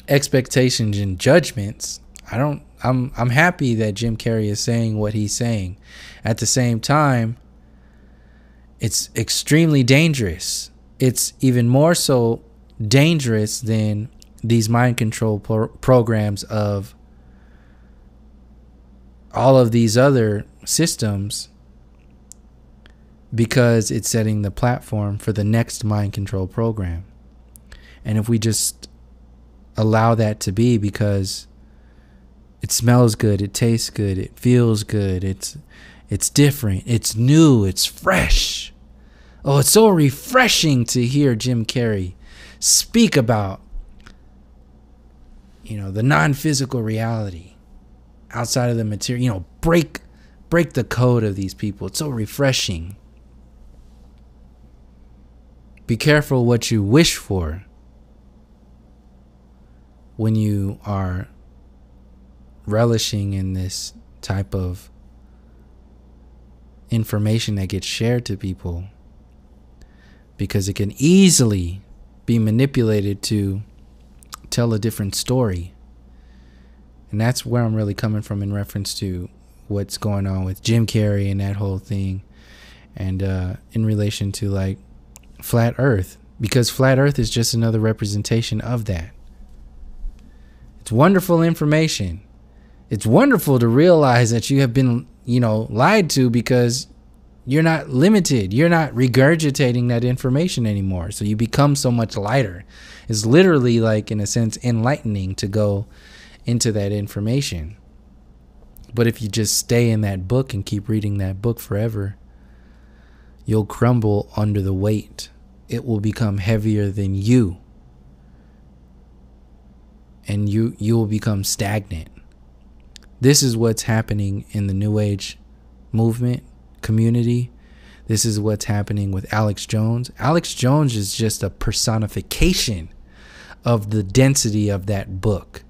expectations and judgments, I'm happy that Jim Carrey is saying what he's saying. At the same time, it's extremely dangerous. It's even more so dangerous than these mind control programs of all of these other systems, because it's setting the platform for the next mind control program. And if we just allow that to be because it smells good, it tastes good, it feels good, it's different, it's new, it's fresh. Oh, it's so refreshing to hear Jim Carrey speak about, the non-physical reality outside of the material, break the code of these people. It's so refreshing. Be careful what you wish for when you are relishing in this type of information that gets shared to people, because it can easily be manipulated to tell a different story. And that's where I'm really coming from in reference to what's going on with Jim Carrey and that whole thing, and in relation to like flat earth, because flat earth is just another representation of that. It's wonderful information. It's wonderful to realize that you have been, lied to, because you're not limited. You're not regurgitating that information anymore. So you become so much lighter. It's literally, like, in a sense, enlightening to go into that information. But if you just stay in that book and keep reading that book forever, you'll crumble under the weight. It will become heavier than you. And you will become stagnant. This is what's happening in the New Age movement community. This is what's happening with Alex Jones. Alex Jones is just a personification of the density of that book.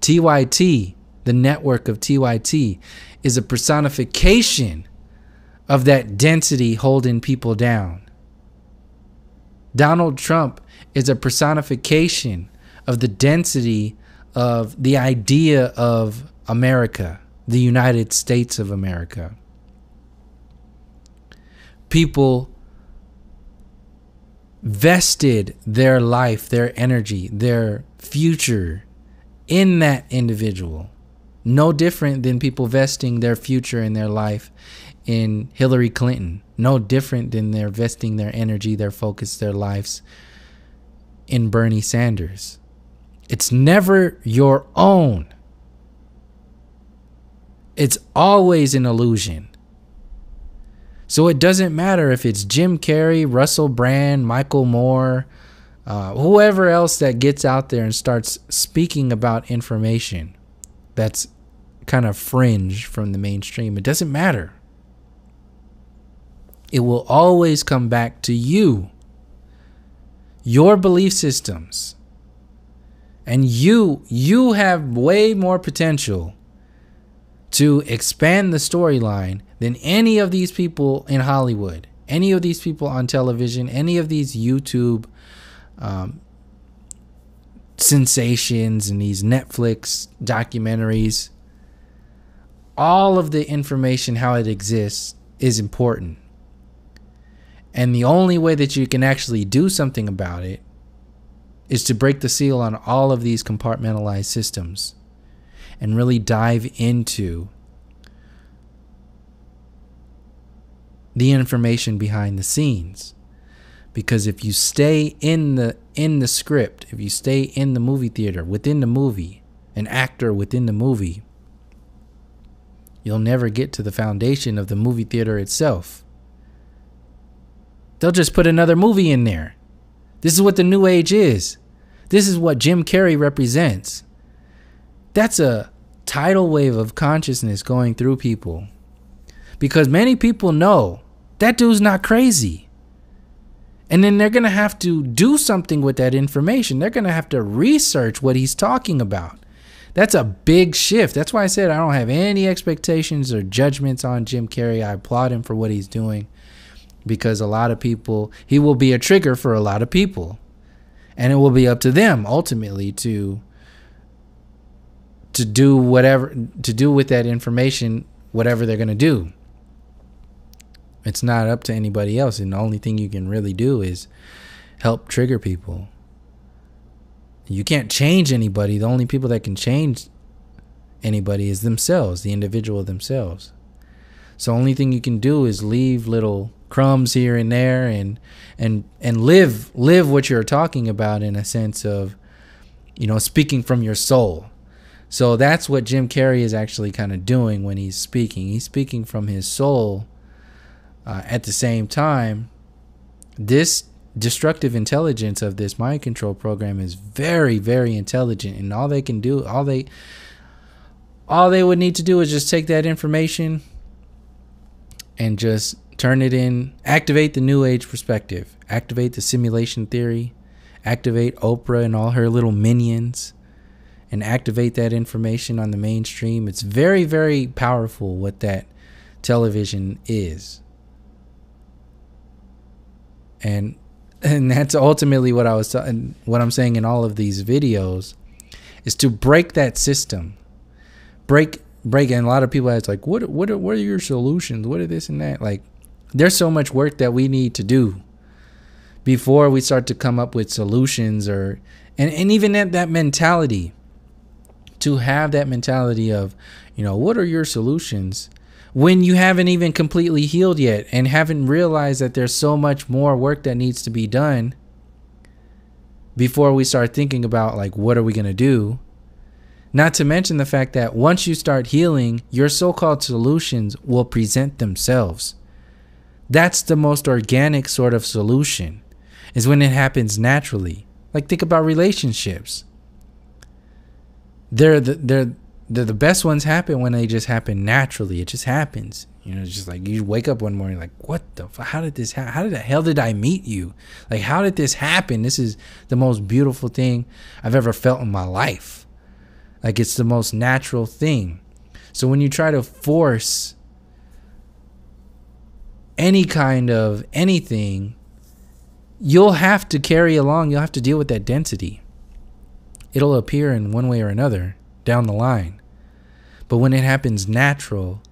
TYT, the network of TYT, is a personification of that density holding people down. Donald Trump is a personification of the density of the idea of America, the United States of America. People vested their life, their energy, their future in that individual. No different than people vesting their future and their life in Hillary Clinton. No different than they're vesting their energy, their focus, their lives in Bernie Sanders. It's never your own. It's always an illusion. So it doesn't matter if it's Jim Carrey, Russell Brand, Michael Moore, whoever else that gets out there and starts speaking about information that's kind of fringe from the mainstream. It doesn't matter. It will always come back to you, your belief systems. And you have way more potential to expand the storyline than any of these people in Hollywood, any of these people on television, any of these YouTube sensations and these Netflix documentaries. All of the information, how it exists, is important. And the only way that you can actually do something about it is to break the seal on all of these compartmentalized systems and really dive into the information behind the scenes. Because if you stay in the script, if you stay in the movie theater, within the movie, an actor within the movie, you'll never get to the foundation of the movie theater itself. They'll just put another movie in there. This is what the New Age is. This is what Jim Carrey represents. That's a tidal wave of consciousness going through people. Because many people know that dude's not crazy. And then they're going to have to do something with that information. They're going to have to research what he's talking about. That's a big shift. That's why I said I don't have any expectations or judgments on Jim Carrey. I applaud him for what he's doing, because a lot of people, he will be a trigger for a lot of people. And it will be up to them ultimately to do whatever, to do with that information, whatever they're going to do. It's not up to anybody else. And the only thing you can really do is help trigger people. You can't change anybody. The only people that can change anybody is themselves, the individual themselves. So only thing you can do is leave little crumbs here and there and live what you're talking about, in a sense of, you know, speaking from your soul. So that's what Jim Carrey is actually kind of doing when he's speaking. He's speaking from his soul. At the same time, this destructive intelligence of this mind control program is very, very intelligent, and all they can do, all they would need to do is just take that information and just turn it in, activate the new age perspective, activate the simulation theory, activate Oprah and all her little minions, and activate that information on the mainstream. It's very, very powerful what that television is. And that's ultimately what what I'm saying in all of these videos, is to break that system. Break. And a lot of people ask, like, what are your solutions? What are this and that? Like, there's so much work that we need to do before we start to come up with solutions, and even that mentality, to have that mentality of, you know, what are your solutions, when you haven't even completely healed yet and haven't realized that there's so much more work that needs to be done before we start thinking about, like, what are we going to do? Not to mention the fact that once you start healing, your so-called solutions will present themselves. That's the most organic sort of solution, is when it happens naturally. Like, think about relationships. They're the best ones happen when they just happen naturally. It just happens. You know, it's just like you wake up one morning like, what the how did this happen? How the hell did I meet you? Like, how did this happen? This is the most beautiful thing I've ever felt in my life. Like, it's the most natural thing. So when you try to force any kind of anything, you'll have to carry along, you'll have to deal with that density. It'll appear in one way or another down the line. But when it happens natural,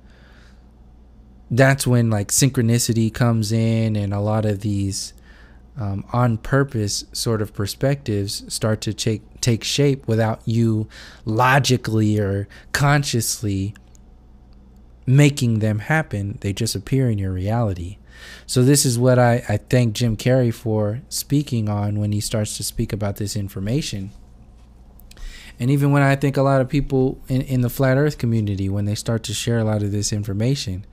that's when, like, synchronicity comes in, and a lot of these on purpose sort of perspectives start to take shape without you logically or consciously making them happen. They just appear in your reality. So this is what I thank Jim Carrey for speaking on when he starts to speak about this information. And even when I think a lot of people in the flat earth community, when they start to share a lot of this information.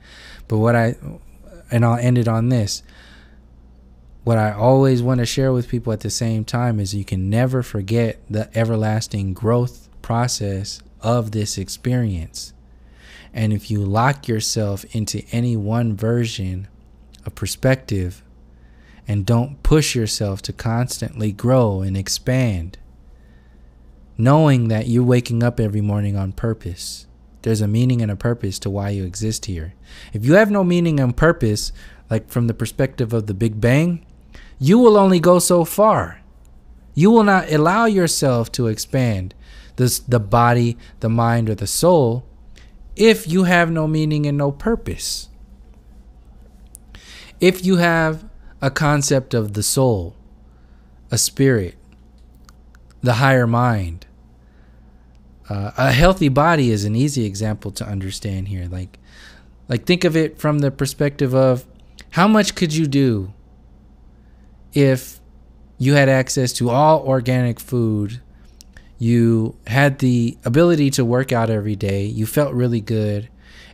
But I'll end it on this. What I always want to share with people at the same time is you can never forget the everlasting growth process of this experience. And if you lock yourself into any one version of perspective and don't push yourself to constantly grow and expand, knowing that you're waking up every morning on purpose. There's a meaning and a purpose to why you exist here. If you have no meaning and purpose, like from the perspective of the Big Bang, you will only go so far. You will not allow yourself to expand the body, the mind, or the soul if you have no meaning and no purpose. If you have a concept of the soul, a spirit, the higher mind, a healthy body is an easy example to understand here. Like think of it from the perspective of how much could you do if you had access to all organic food, you had the ability to work out every day, you felt really good,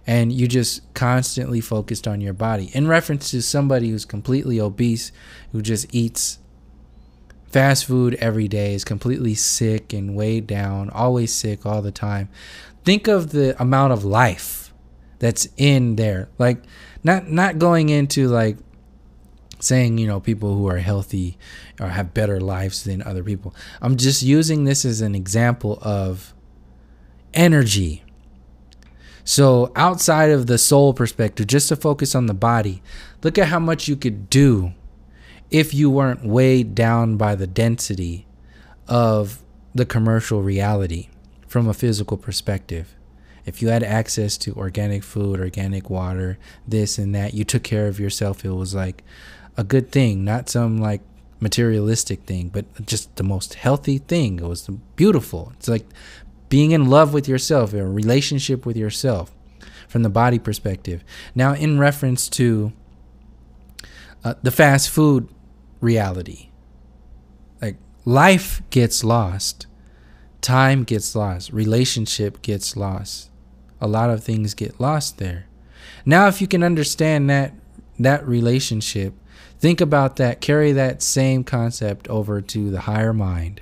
and you just constantly focused on your body. In reference to somebody who's completely obese, who just eats fast food every day, is completely sick and weighed down, always sick all the time. Think of the amount of life that's in there. Like, not going into like saying, you know, people who are healthy or have better lives than other people. I'm just using this as an example of energy. So outside of the soul perspective, just to focus on the body, look at how much you could do if you weren't weighed down by the density of the commercial reality from a physical perspective. If you had access to organic food, organic water, this and that, you took care of yourself, it was like a good thing, not some like materialistic thing, but just the most healthy thing. It was beautiful. It's like being in love with yourself, a relationship with yourself from the body perspective. Now, in reference to the fast food reality, like life gets lost, time gets lost, relationship gets lost. A lot of things get lost there. Now, if you can understand that relationship, think about that, carry that same concept over to the higher mind.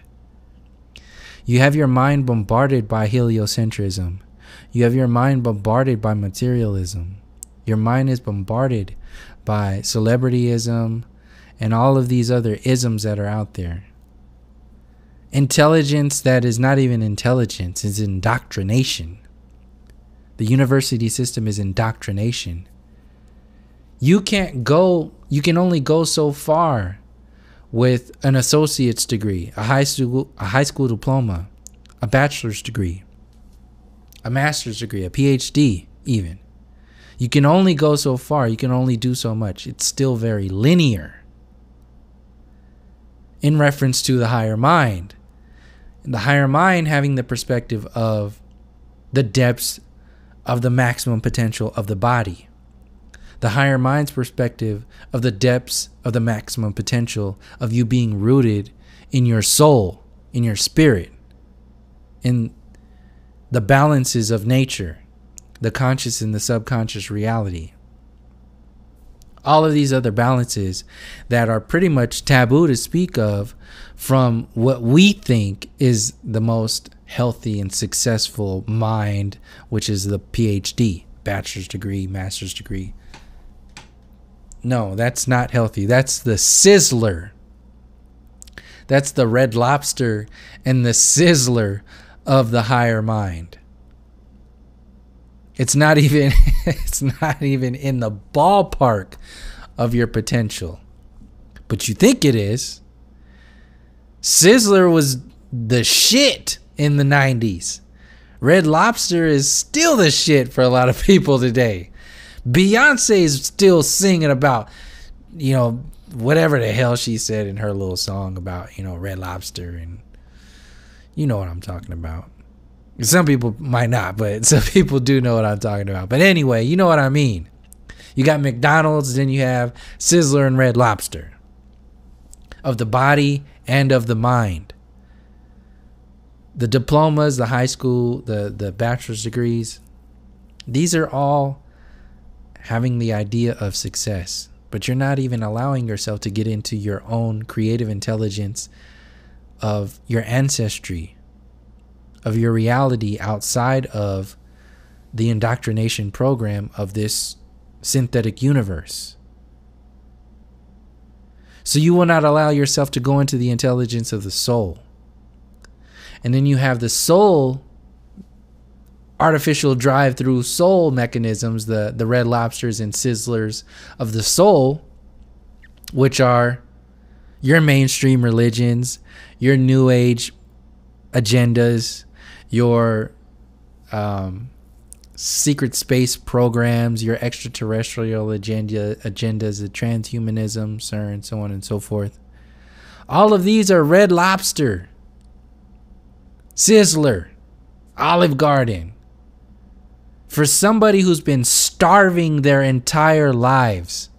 You have your mind bombarded by heliocentrism. You have your mind bombarded by materialism. Your mind is bombarded by celebrityism and all of these other isms that are out there. Intelligence that is not even intelligence is indoctrination. The university system is indoctrination. You can only go so far with an associate's degree, a high school diploma, a bachelor's degree, a master's degree, a PhD even. You can only go so far. You can only do so much. It's still very linear in reference to the higher mind. The higher mind having the perspective of the depths of the maximum potential of the body. The higher mind's perspective of the depths of the maximum potential of you being rooted in your soul, in your spirit, in the balances of nature, the conscious and the subconscious reality. All of these other balances that are pretty much taboo to speak of from what we think is the most healthy and successful mind, which is the PhD, bachelor's degree, master's degree. No, that's not healthy. That's the sizzler. That's the Red Lobster and the sizzler of the higher mind. It's not even in the ballpark of your potential. But you think it is. Sizzler was the shit in the 90s. Red Lobster is still the shit for a lot of people today. Beyonce is still singing about, you know, whatever the hell she said in her little song about, you know, Red Lobster, and you know what I'm talking about. Some people might not, but some people do know what I'm talking about. But anyway, you know what I mean. You got McDonald's, then you have Sizzler and Red Lobster. Of the body and of the mind. The diplomas, the high school, the bachelor's degrees, these are all having the idea of success. But you're not even allowing yourself to get into your own creative intelligence of your ancestry, of your reality outside of the indoctrination program of this synthetic universe. So you will not allow yourself to go into the intelligence of the soul. And then you have the soul, artificial drive-through soul mechanisms, the Red Lobsters and Sizzlers of the soul, which are your mainstream religions, your new age agendas, your secret space programs, your extraterrestrial agendas, the transhumanism, CERN, so on and so forth. All of these are Red Lobster, Sizzler, Olive Garden. For somebody who's been starving their entire lives,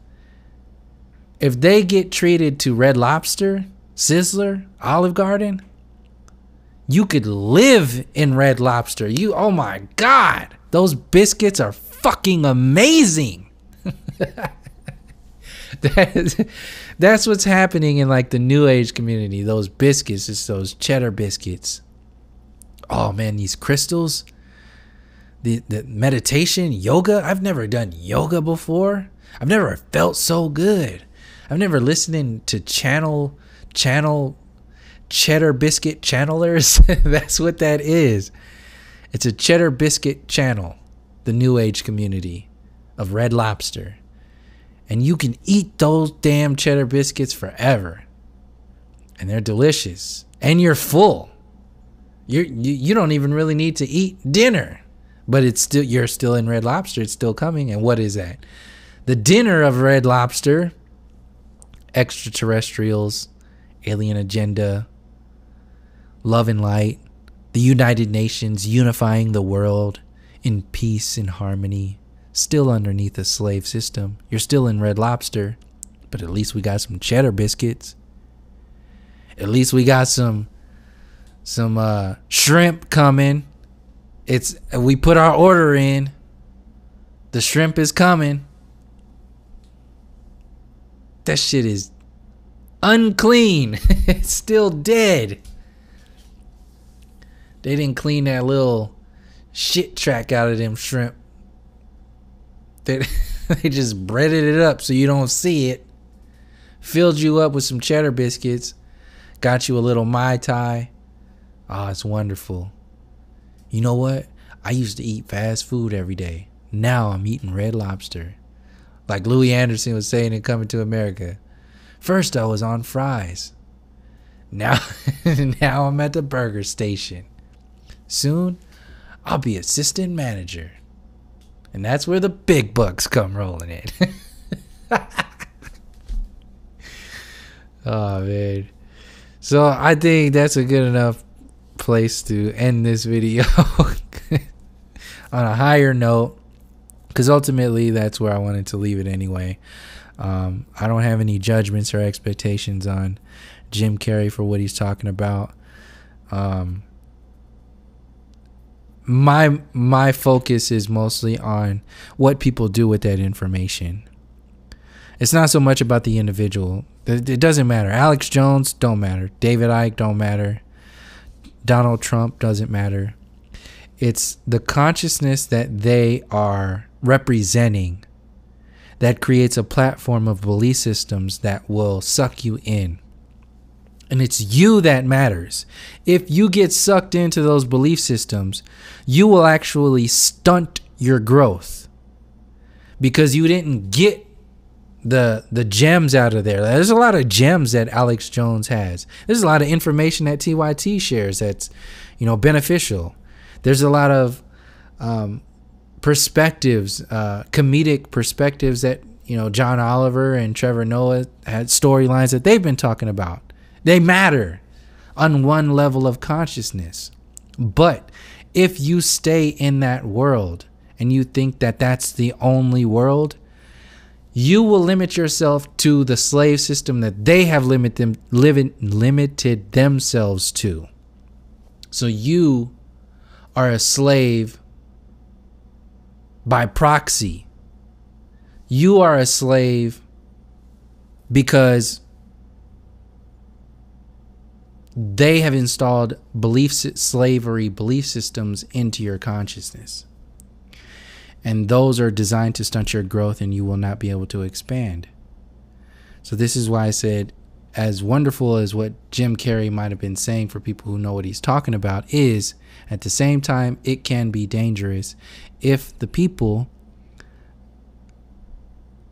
if they get treated to Red Lobster, Sizzler, Olive Garden, you could live in Red Lobster. Oh my God, those biscuits are fucking amazing. That's what's happening in like the new age community. Those biscuits, just those cheddar biscuits. Oh man, these crystals, the meditation, yoga. I've never done yoga before. I've never felt so good. I've never listened to channel cheddar biscuit channelers. That's what that is. It's a cheddar biscuit channel, the new age community of Red Lobster. And you can eat those damn cheddar biscuits forever. And they're delicious. And you're full. You don't even really need to eat dinner. But you're still in Red Lobster. It's still coming. And what is that? The dinner of Red Lobster. Extraterrestrials. Alien agenda. Love and light. The United Nations unifying the world in peace and harmony. Still underneath a slave system. You're still in Red Lobster. But at least we got some cheddar biscuits. At least we got some shrimp coming. We put our order in. The shrimp is coming. That shit is unclean. It's still dead. They didn't clean that little shit track out of them shrimp. They just breaded it up so you don't see it. Filled you up with some cheddar biscuits. Got you a little Mai Tai. Oh, it's wonderful. You know what? I used to eat fast food every day. Now I'm eating Red Lobster. Like Louis Anderson was saying in Coming to America. First I was on fries. Now I'm at the burger station. Soon I'll be assistant manager. And that's where the big bucks come rolling in. Oh, man. So I think that's a good enough place to end this video on a higher note, because ultimately that's where I wanted to leave it anyway. I don't have any judgments or expectations on Jim Carrey for what he's talking about. My focus is mostly on what people do with that information. It's not so much about the individual. It doesn't matter. Alex Jones don't matter. David Icke don't matter. Donald Trump doesn't matter. It's the consciousness that they are representing that creates a platform of belief systems that will suck you in. And it's you that matters. If you get sucked into those belief systems, you will actually stunt your growth because you didn't get the gems out of there. There's a lot of gems that Alex Jones has. There's a lot of information that TYT shares that's, beneficial. There's a lot of perspectives, comedic perspectives that, John Oliver and Trevor Noah had storylines that they've been talking about. They matter on one level of consciousness. But if you stay in that world and you think that that's the only world, you will limit yourself to the slave system that they have limited themselves to. So you are a slave by proxy. You are a slave because they have installed slavery belief systems into your consciousness. And those are designed to stunt your growth and you will not be able to expand. So this is why I said, as wonderful as what Jim Carrey might have been saying for people who know what he's talking about is, at the same time, it can be dangerous if the people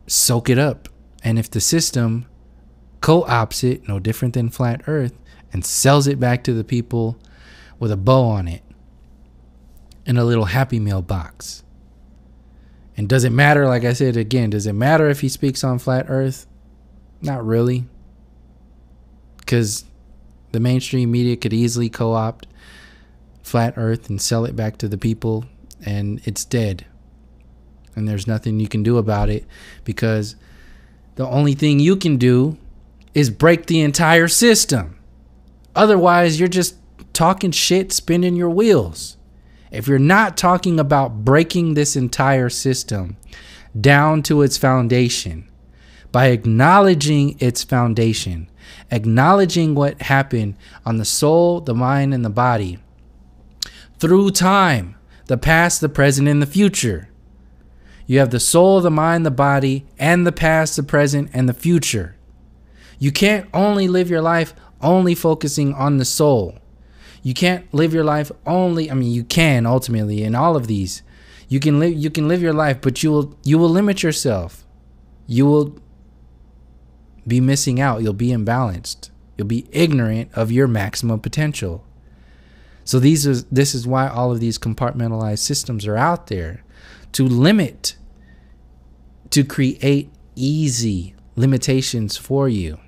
soak it up. And if the system co-opts it, no different than Flat Earth, and sells it back to the people with a bow on it in a little Happy Meal box. And does it matter, like I said again, does it matter if he speaks on Flat Earth? Not really. Because the mainstream media could easily co-opt Flat Earth and sell it back to the people, and it's dead. And there's nothing you can do about it, because the only thing you can do is break the entire system. Otherwise, you're just talking shit, spinning your wheels. If you're not talking about breaking this entire system down to its foundation, by acknowledging its foundation, acknowledging what happened on the soul, the mind, and the body through time, the past, the present, and the future. You have the soul, the mind, the body, and the past, the present, and the future. You can't only live your life only focusing on the soul. You can't live your life only, I mean, you can ultimately in all of these. You can live your life, but you will limit yourself. You will be missing out. You'll be imbalanced. You'll be ignorant of your maximum potential. So this is why all of these compartmentalized systems are out there, to limit, to create easy limitations for you.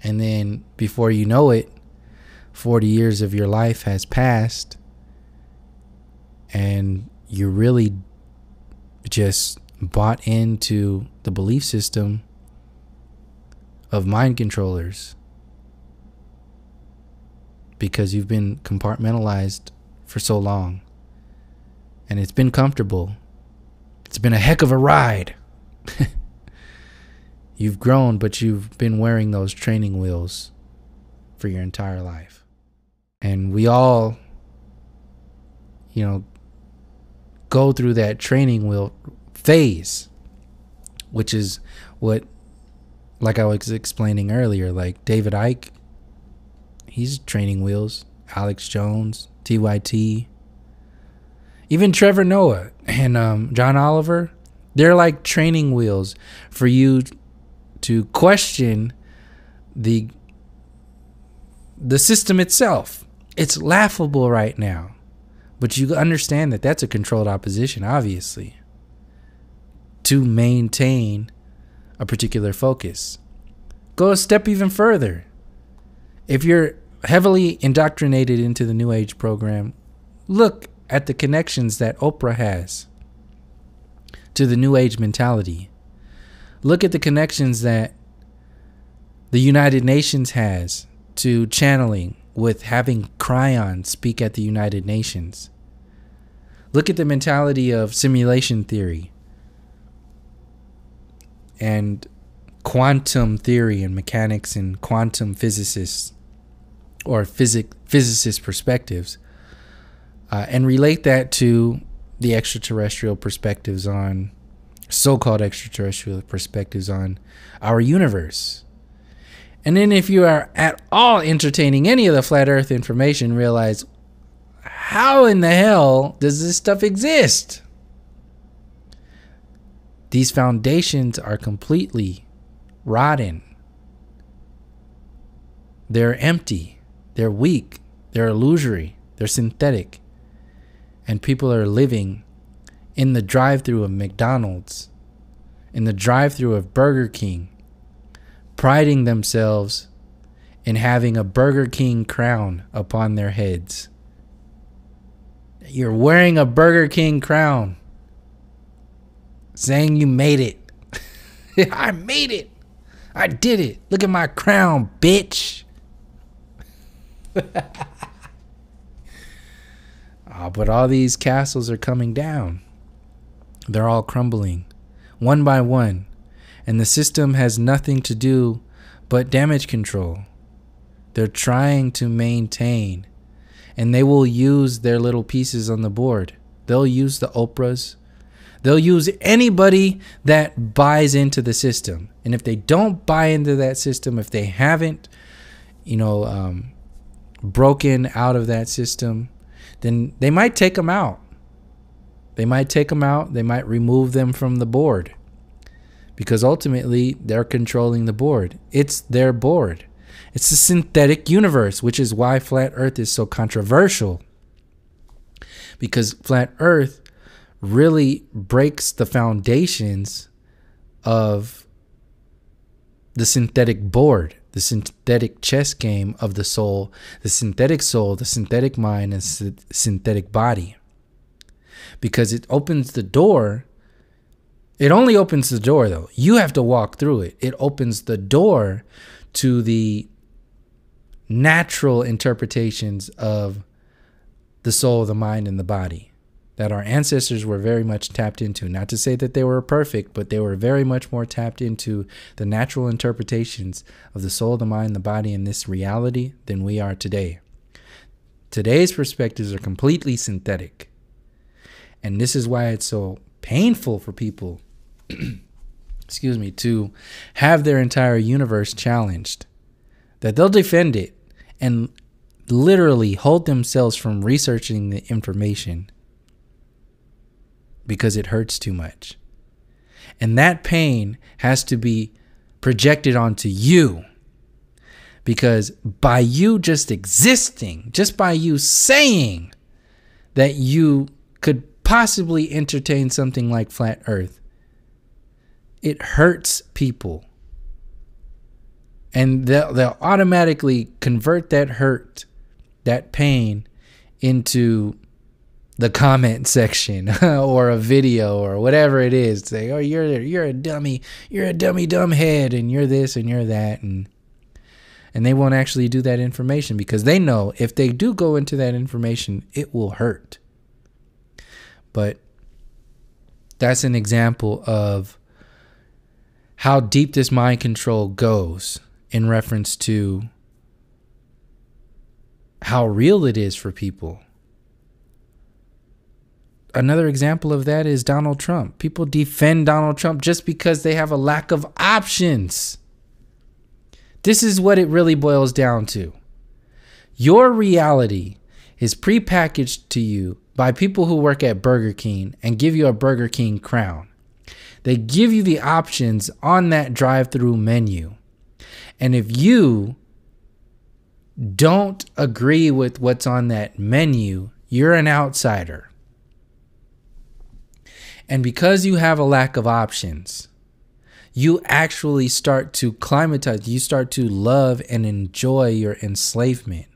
And then before you know it, 40 years of your life has passed and you're really just bought into the belief system of mind controllers because you've been compartmentalized for so long and it's been comfortable. It's been a heck of a ride. You've grown, but you've been wearing those training wheels for your entire life. And we all, go through that training wheel phase, which is what, like I was explaining earlier, like David Icke, he's training wheels, Alex Jones, TYT, even Trevor Noah and John Oliver, they're like training wheels for you to question the system itself. It's laughable right now, but you understand that that's a controlled opposition, obviously, to maintain a particular focus. Go a step even further. If you're heavily indoctrinated into the New Age program, look at the connections that Oprah has to the New Age mentality. Look at the connections that the United Nations has to channeling with having Cryon speak at the United Nations. Look at the mentality of simulation theory and quantum theory and mechanics and quantum physicists or physicist perspectives, and relate that to the extraterrestrial perspectives on, so-called extraterrestrial perspectives on our universe. And then if you are at all entertaining any of the flat earth information, realize, how in the hell does this stuff exist? These foundations are completely rotten. They're empty. They're weak. They're illusory. They're synthetic. And people are living in the drive-thru of McDonald's, in the drive-thru of Burger King, priding themselves in having a Burger King crown upon their heads. You're wearing a Burger King crown, saying you made it. I made it. I did it. Look at my crown, bitch. But all these castles are coming down. They're all crumbling, one by one. And the system has nothing to do but damage control. They're trying to maintain. And they will use their little pieces on the board. They'll use the Oprahs. They'll use anybody that buys into the system. And if they don't buy into that system, if they haven't, broken out of that system, then they might take them out. They might take them out. They might remove them from the board. Because ultimately, they're controlling the board. It's their board. It's a synthetic universe, which is why Flat Earth is so controversial. Because Flat Earth really breaks the foundations of the synthetic board, the synthetic chess game of the soul, the synthetic mind, and synthetic body. Because it opens the door. It only opens the door, though. You have to walk through it. It opens the door to the natural interpretations of the soul, the mind, and the body that our ancestors were very much tapped into. Not to say that they were perfect, but they were very much more tapped into the natural interpretations of the soul, the mind, the body, and this reality than we are today. Today's perspectives are completely synthetic. And this is why it's so painful for people to have their entire universe challenged, that they'll defend it and literally hold themselves from researching the information because it hurts too much. And that pain has to be projected onto you, because by you just existing, just by you saying that you could possibly entertain something like flat earth, it hurts people. And they'll automatically convert that hurt, that pain, into the comment section or a video or whatever it is. Say, oh, you're a dummy, dumb head, and you're this and you're that, and they won't actually do that information because they know if they do go into that information, it will hurt. But that's an example of how deep this mind control goes in reference to how real it is for people. Another example of that is Donald Trump. People defend Donald Trump just because they have a lack of options. This is what it really boils down to. Your reality is prepackaged to you by people who work at Burger King and give you a Burger King crown. They give you the options on that drive-through menu. And if you don't agree with what's on that menu, you're an outsider. And because you have a lack of options, you actually start to climatize. You start to love and enjoy your enslavement.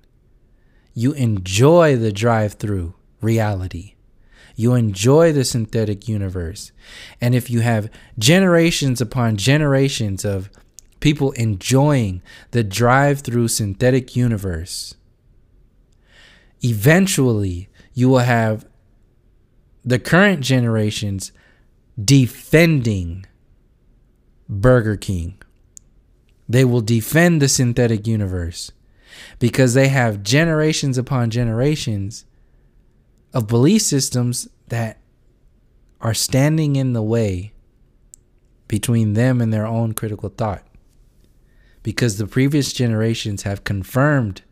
You enjoy the drive-through reality. You enjoy the synthetic universe. And if you have generations upon generations of people enjoying the drive-through synthetic universe, eventually you will have the current generations defending Burger King. They will defend the synthetic universe because they have generations upon generations of belief systems that are standing in the way between them and their own critical thought. Because the previous generations have confirmed,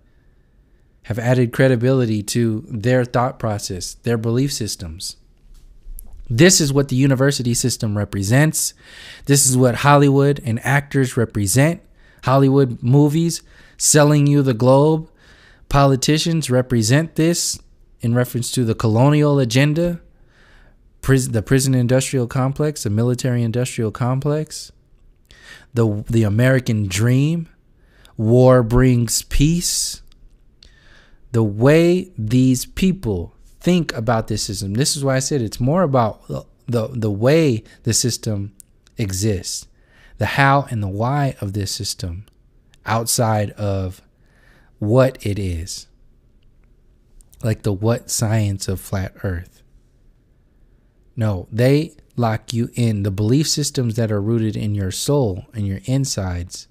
have added credibility to their thought process, their belief systems. This is what the university system represents. This is what Hollywood and actors represent. Hollywood movies selling you the globe. Politicians represent this in reference to the colonial agenda, the prison industrial complex, the military industrial complex, the American dream, war brings peace. The way these people think about this system. This is why I said it's more about the way the system exists, the how and the why of this system outside of what it is. Like the what science of flat earth. No, they lock you in. The belief systems that are rooted in your soul and your insides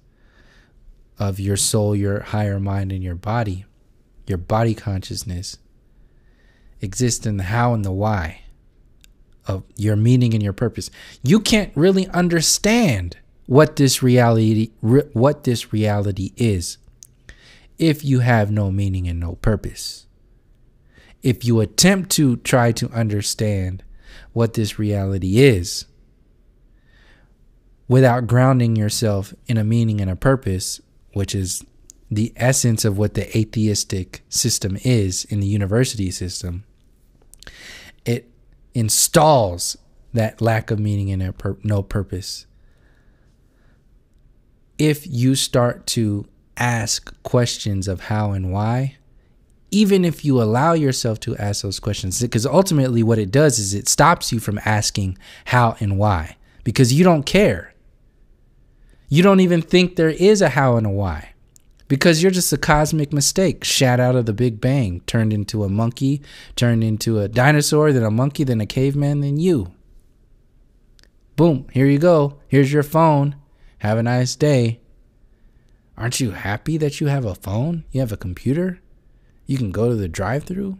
of your soul, your higher mind, and your body consciousness exist in the how and the why of your meaning and your purpose. You can't really understand what this reality is if you have no meaning and no purpose. If you attempt to try to understand what this reality is without grounding yourself in a meaning and a purpose, which is the essence of what the atheistic system is in the university system, it installs that lack of meaning and no purpose. If you start to ask questions of how and why, even if you allow yourself to ask those questions, because ultimately what it does is it stops you from asking how and why, because you don't care. You don't even think there is a how and a why, because you're just a cosmic mistake shat out of the Big Bang, turned into a monkey, turned into a dinosaur, then a monkey, then a caveman, then you. Boom, here you go. Here's your phone. Have a nice day. Aren't you happy that you have a phone? You have a computer? You can go to the drive-thru?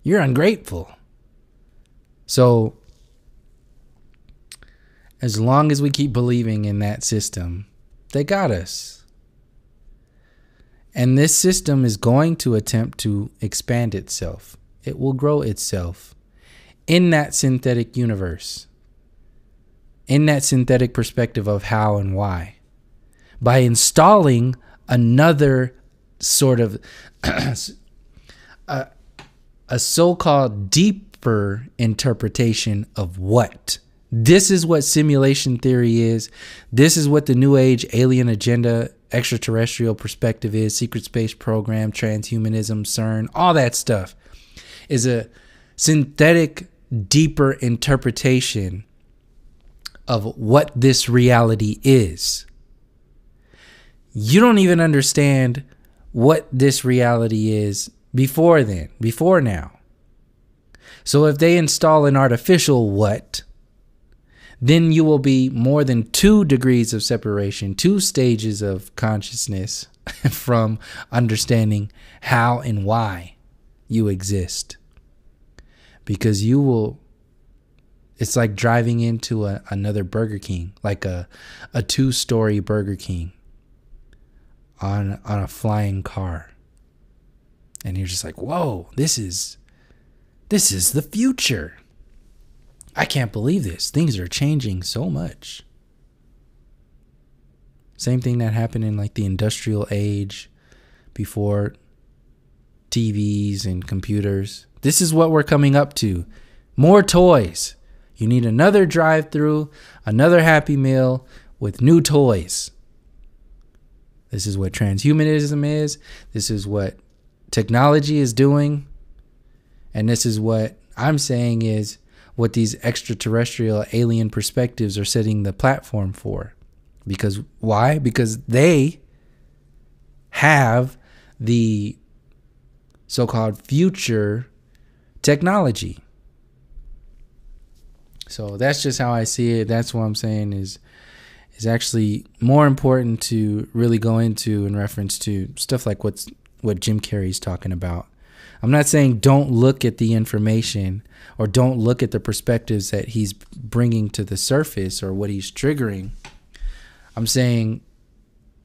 You're ungrateful. So As long as we keep believing in that system, they got us. And this system is going to attempt to expand itself. It will grow itself in that synthetic universe, in that synthetic perspective of how and why, by installing another sort of a so-called deeper interpretation of what. This is what simulation theory is. This is what the New Age alien agenda, extraterrestrial perspective is, secret space program, transhumanism, CERN, all that stuff is a synthetic, deeper interpretation of what this reality is. You don't even understand what this reality is before then, before now. So if they install an artificial what, then you will be more than 2 degrees of separation, 2 stages of consciousness from understanding how and why you exist. Because you will, it's like driving into another Burger King, like a 2-story Burger King on a flying car. And you're just like, whoa, this is the future. I can't believe this. Things are changing so much. Same thing that happened in like the industrial age before TVs and computers. This is what we're coming up to. More toys. You need another drive-through, another Happy Meal with new toys. This is what transhumanism is. This is what technology is doing. And this is what I'm saying is what these extraterrestrial alien perspectives are setting the platform for. Because why? Because they have the so-called future technology. So that's just how I see it. That's what I'm saying is actually more important to really go into in reference to stuff like what Jim Carrey's talking about. I'm not saying don't look at the information or don't look at the perspectives that he's bringing to the surface or what he's triggering. I'm saying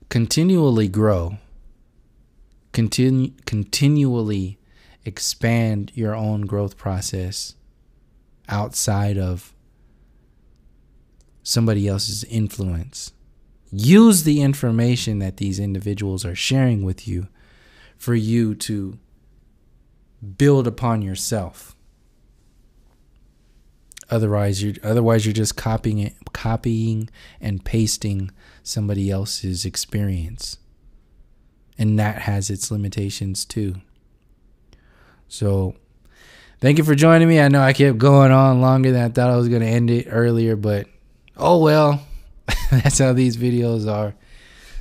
continually grow, continually expand your own growth process outside of somebody else's influence. Use the information that these individuals are sharing with you for you to build upon yourself. Otherwise you're just copying and pasting somebody else's experience. And that has its limitations too. So thank you for joining me. I know I kept going on longer than I thought I was going to end it earlier, but oh well. That's how these videos are.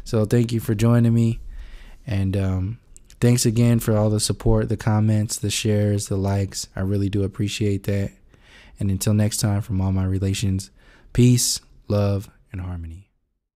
So thank you for joining me. And thanks again for all the support, the comments, the shares, the likes. I really do appreciate that. And until next time, from all my relations, peace, love, and harmony.